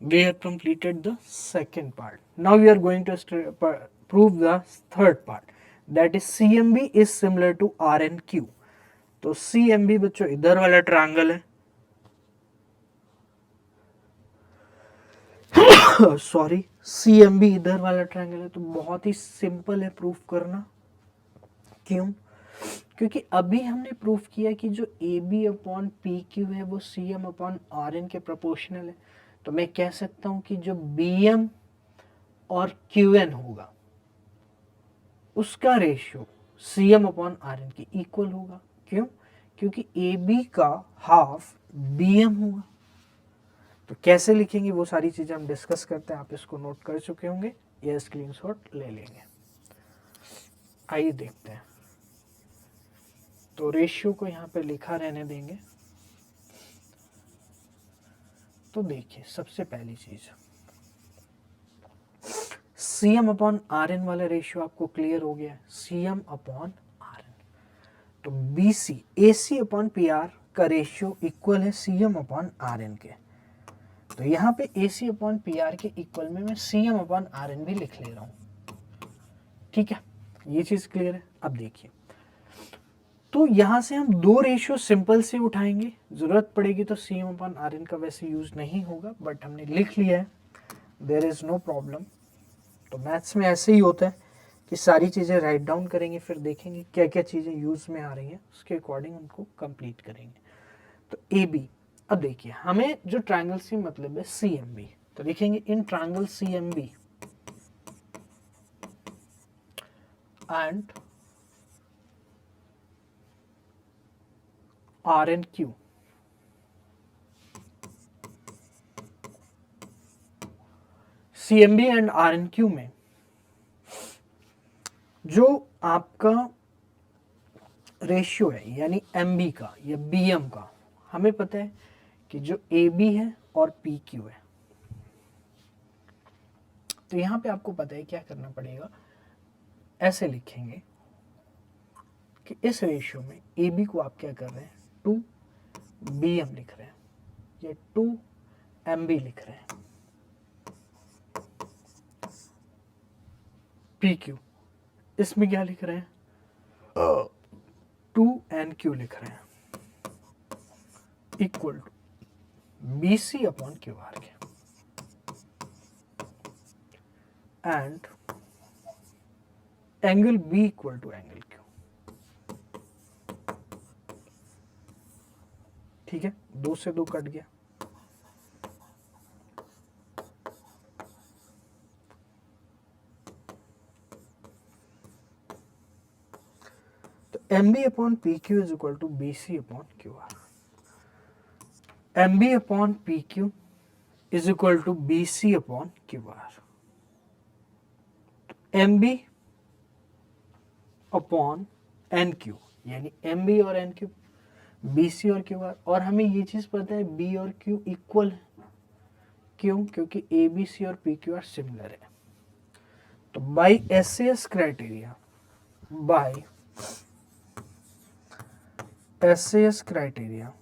We have completed the second part. Now we are going to prove the third part. That is CMB is similar to RNQ. तो CMB बच्चों इधर वाला ट्रायंगल है, सॉरी CMB इधर वाला ट्रायंगल है। तो बहुत ही सिंपल है प्रूफ करना। क्यों? क्योंकि अभी हमने प्रूफ किया कि जो A B upon P Q है वो C M upon R N के प्रोपोर्शनल है। तो मैं कह सकता हूं कि जो बी एम और क्यू एन होगा उसका ratio C M upon R N के इक्वल होगा। क्यों? क्योंकि ए बी का हाफ बी एम होगा। तो कैसे लिखेंगे वो सारी चीजें हम डिस्कस करते हैं। आप इसको नोट कर चुके होंगे, यह स्क्रीनशॉट ले लेंगे। आइए देखते हैं। तो रेशियो को यहाँ पे लिखा रहने देंगे। तो देखिए सबसे पहली चीज C M upon R N वाला रेशियो आपको क्लियर हो गया, C M upon R N. तो B C A C upon P R का रेशियो इक्वल है C M upon R N के। तो यहाँ पे A C upon P R के इक्वल में मैं C M upon R N भी लिख ले रहा हूँ। ठीक है, ये चीज क्लियर है। अब देखिए, तो यहां से हम दो रेशियो सिंपल से उठाएंगे, जरूरत पड़ेगी तो C M upon R N का वैसे यूज नहीं होगा, बट हमने लिख लिया है, देयर इज नो प्रॉब्लम। तो मैथ्स में ऐसे ही होता है कि सारी चीज़ें राइट डाउन करेंगे, फिर देखेंगे क्या क्या चीज़ें यूज़ में आ रही हैं, उसके अकॉर्डिंग उनको कंप्लीट करेंगे। तो ए बी, अब देखिए हमें जो ट्रायंगल से मतलब है सी एम बी, तो लिखेंगे in triangle C M B and R N Q, C M B and R N Q में जो आपका रेशियो है यानी एम बी का या बी एम का, हमें पता है कि जो ए बी है और पी क्यू है। तो यहां पे आपको पता है क्या करना पड़ेगा, ऐसे लिखेंगे कि इस रेशियो में ए बी को आप क्या कर रहे हैं, 2 बी एम लिख रहे हैं, ये 2 एम बी लिख रहे हैं, पी क्यू इसमें क्या लिख रहे हैं, 2NQ लिख रहे हैं equal to BC upon QR के, and angle B equal to angle Q। ठीक है, 2 से 2 कट गया। तो MB upon PQ is equal to BC upon QR। MB upon PQ is equal to BC upon QR। MB upon NQ, यानी MB और NQ, BC और QR। और हमें ये चीज पता है B और Q इक्वल है, क्यों? क्योंकि ABC और PQ आर सिमिलर है। तो by SAS criteria, by SAS criteria,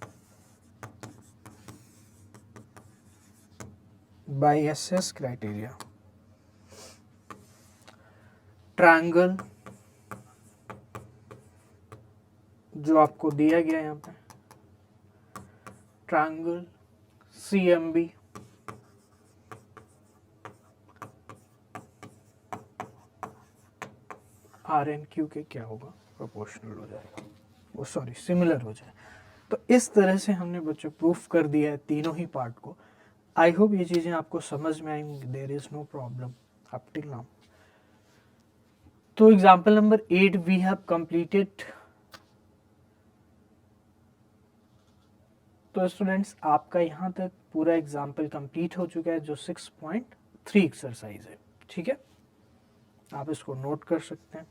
by SAS criteria, triangle जो आपको दिया गया है यहाँ पे, ट्रायंगल CMB RNQ के क्या होगा, प्रोपोर्शनल हो जाएगा, वो सॉरी सिमिलर हो जाए। तो इस तरह से हमने बच्चों प्रूफ कर दिया है तीनों ही पार्ट को। आई होप ये चीज़ें आपको समझ में आएंगी, there is no problem up till now. तो example number 8 we have completed. तो स्टूडेंट्स आपका यहाँ तक पूरा एग्जाम्पल कंप्लीट हो चुका है, जो 6.3 एक्सरसाइज है। ठीक है, आप इसको नोट कर सकते हैं।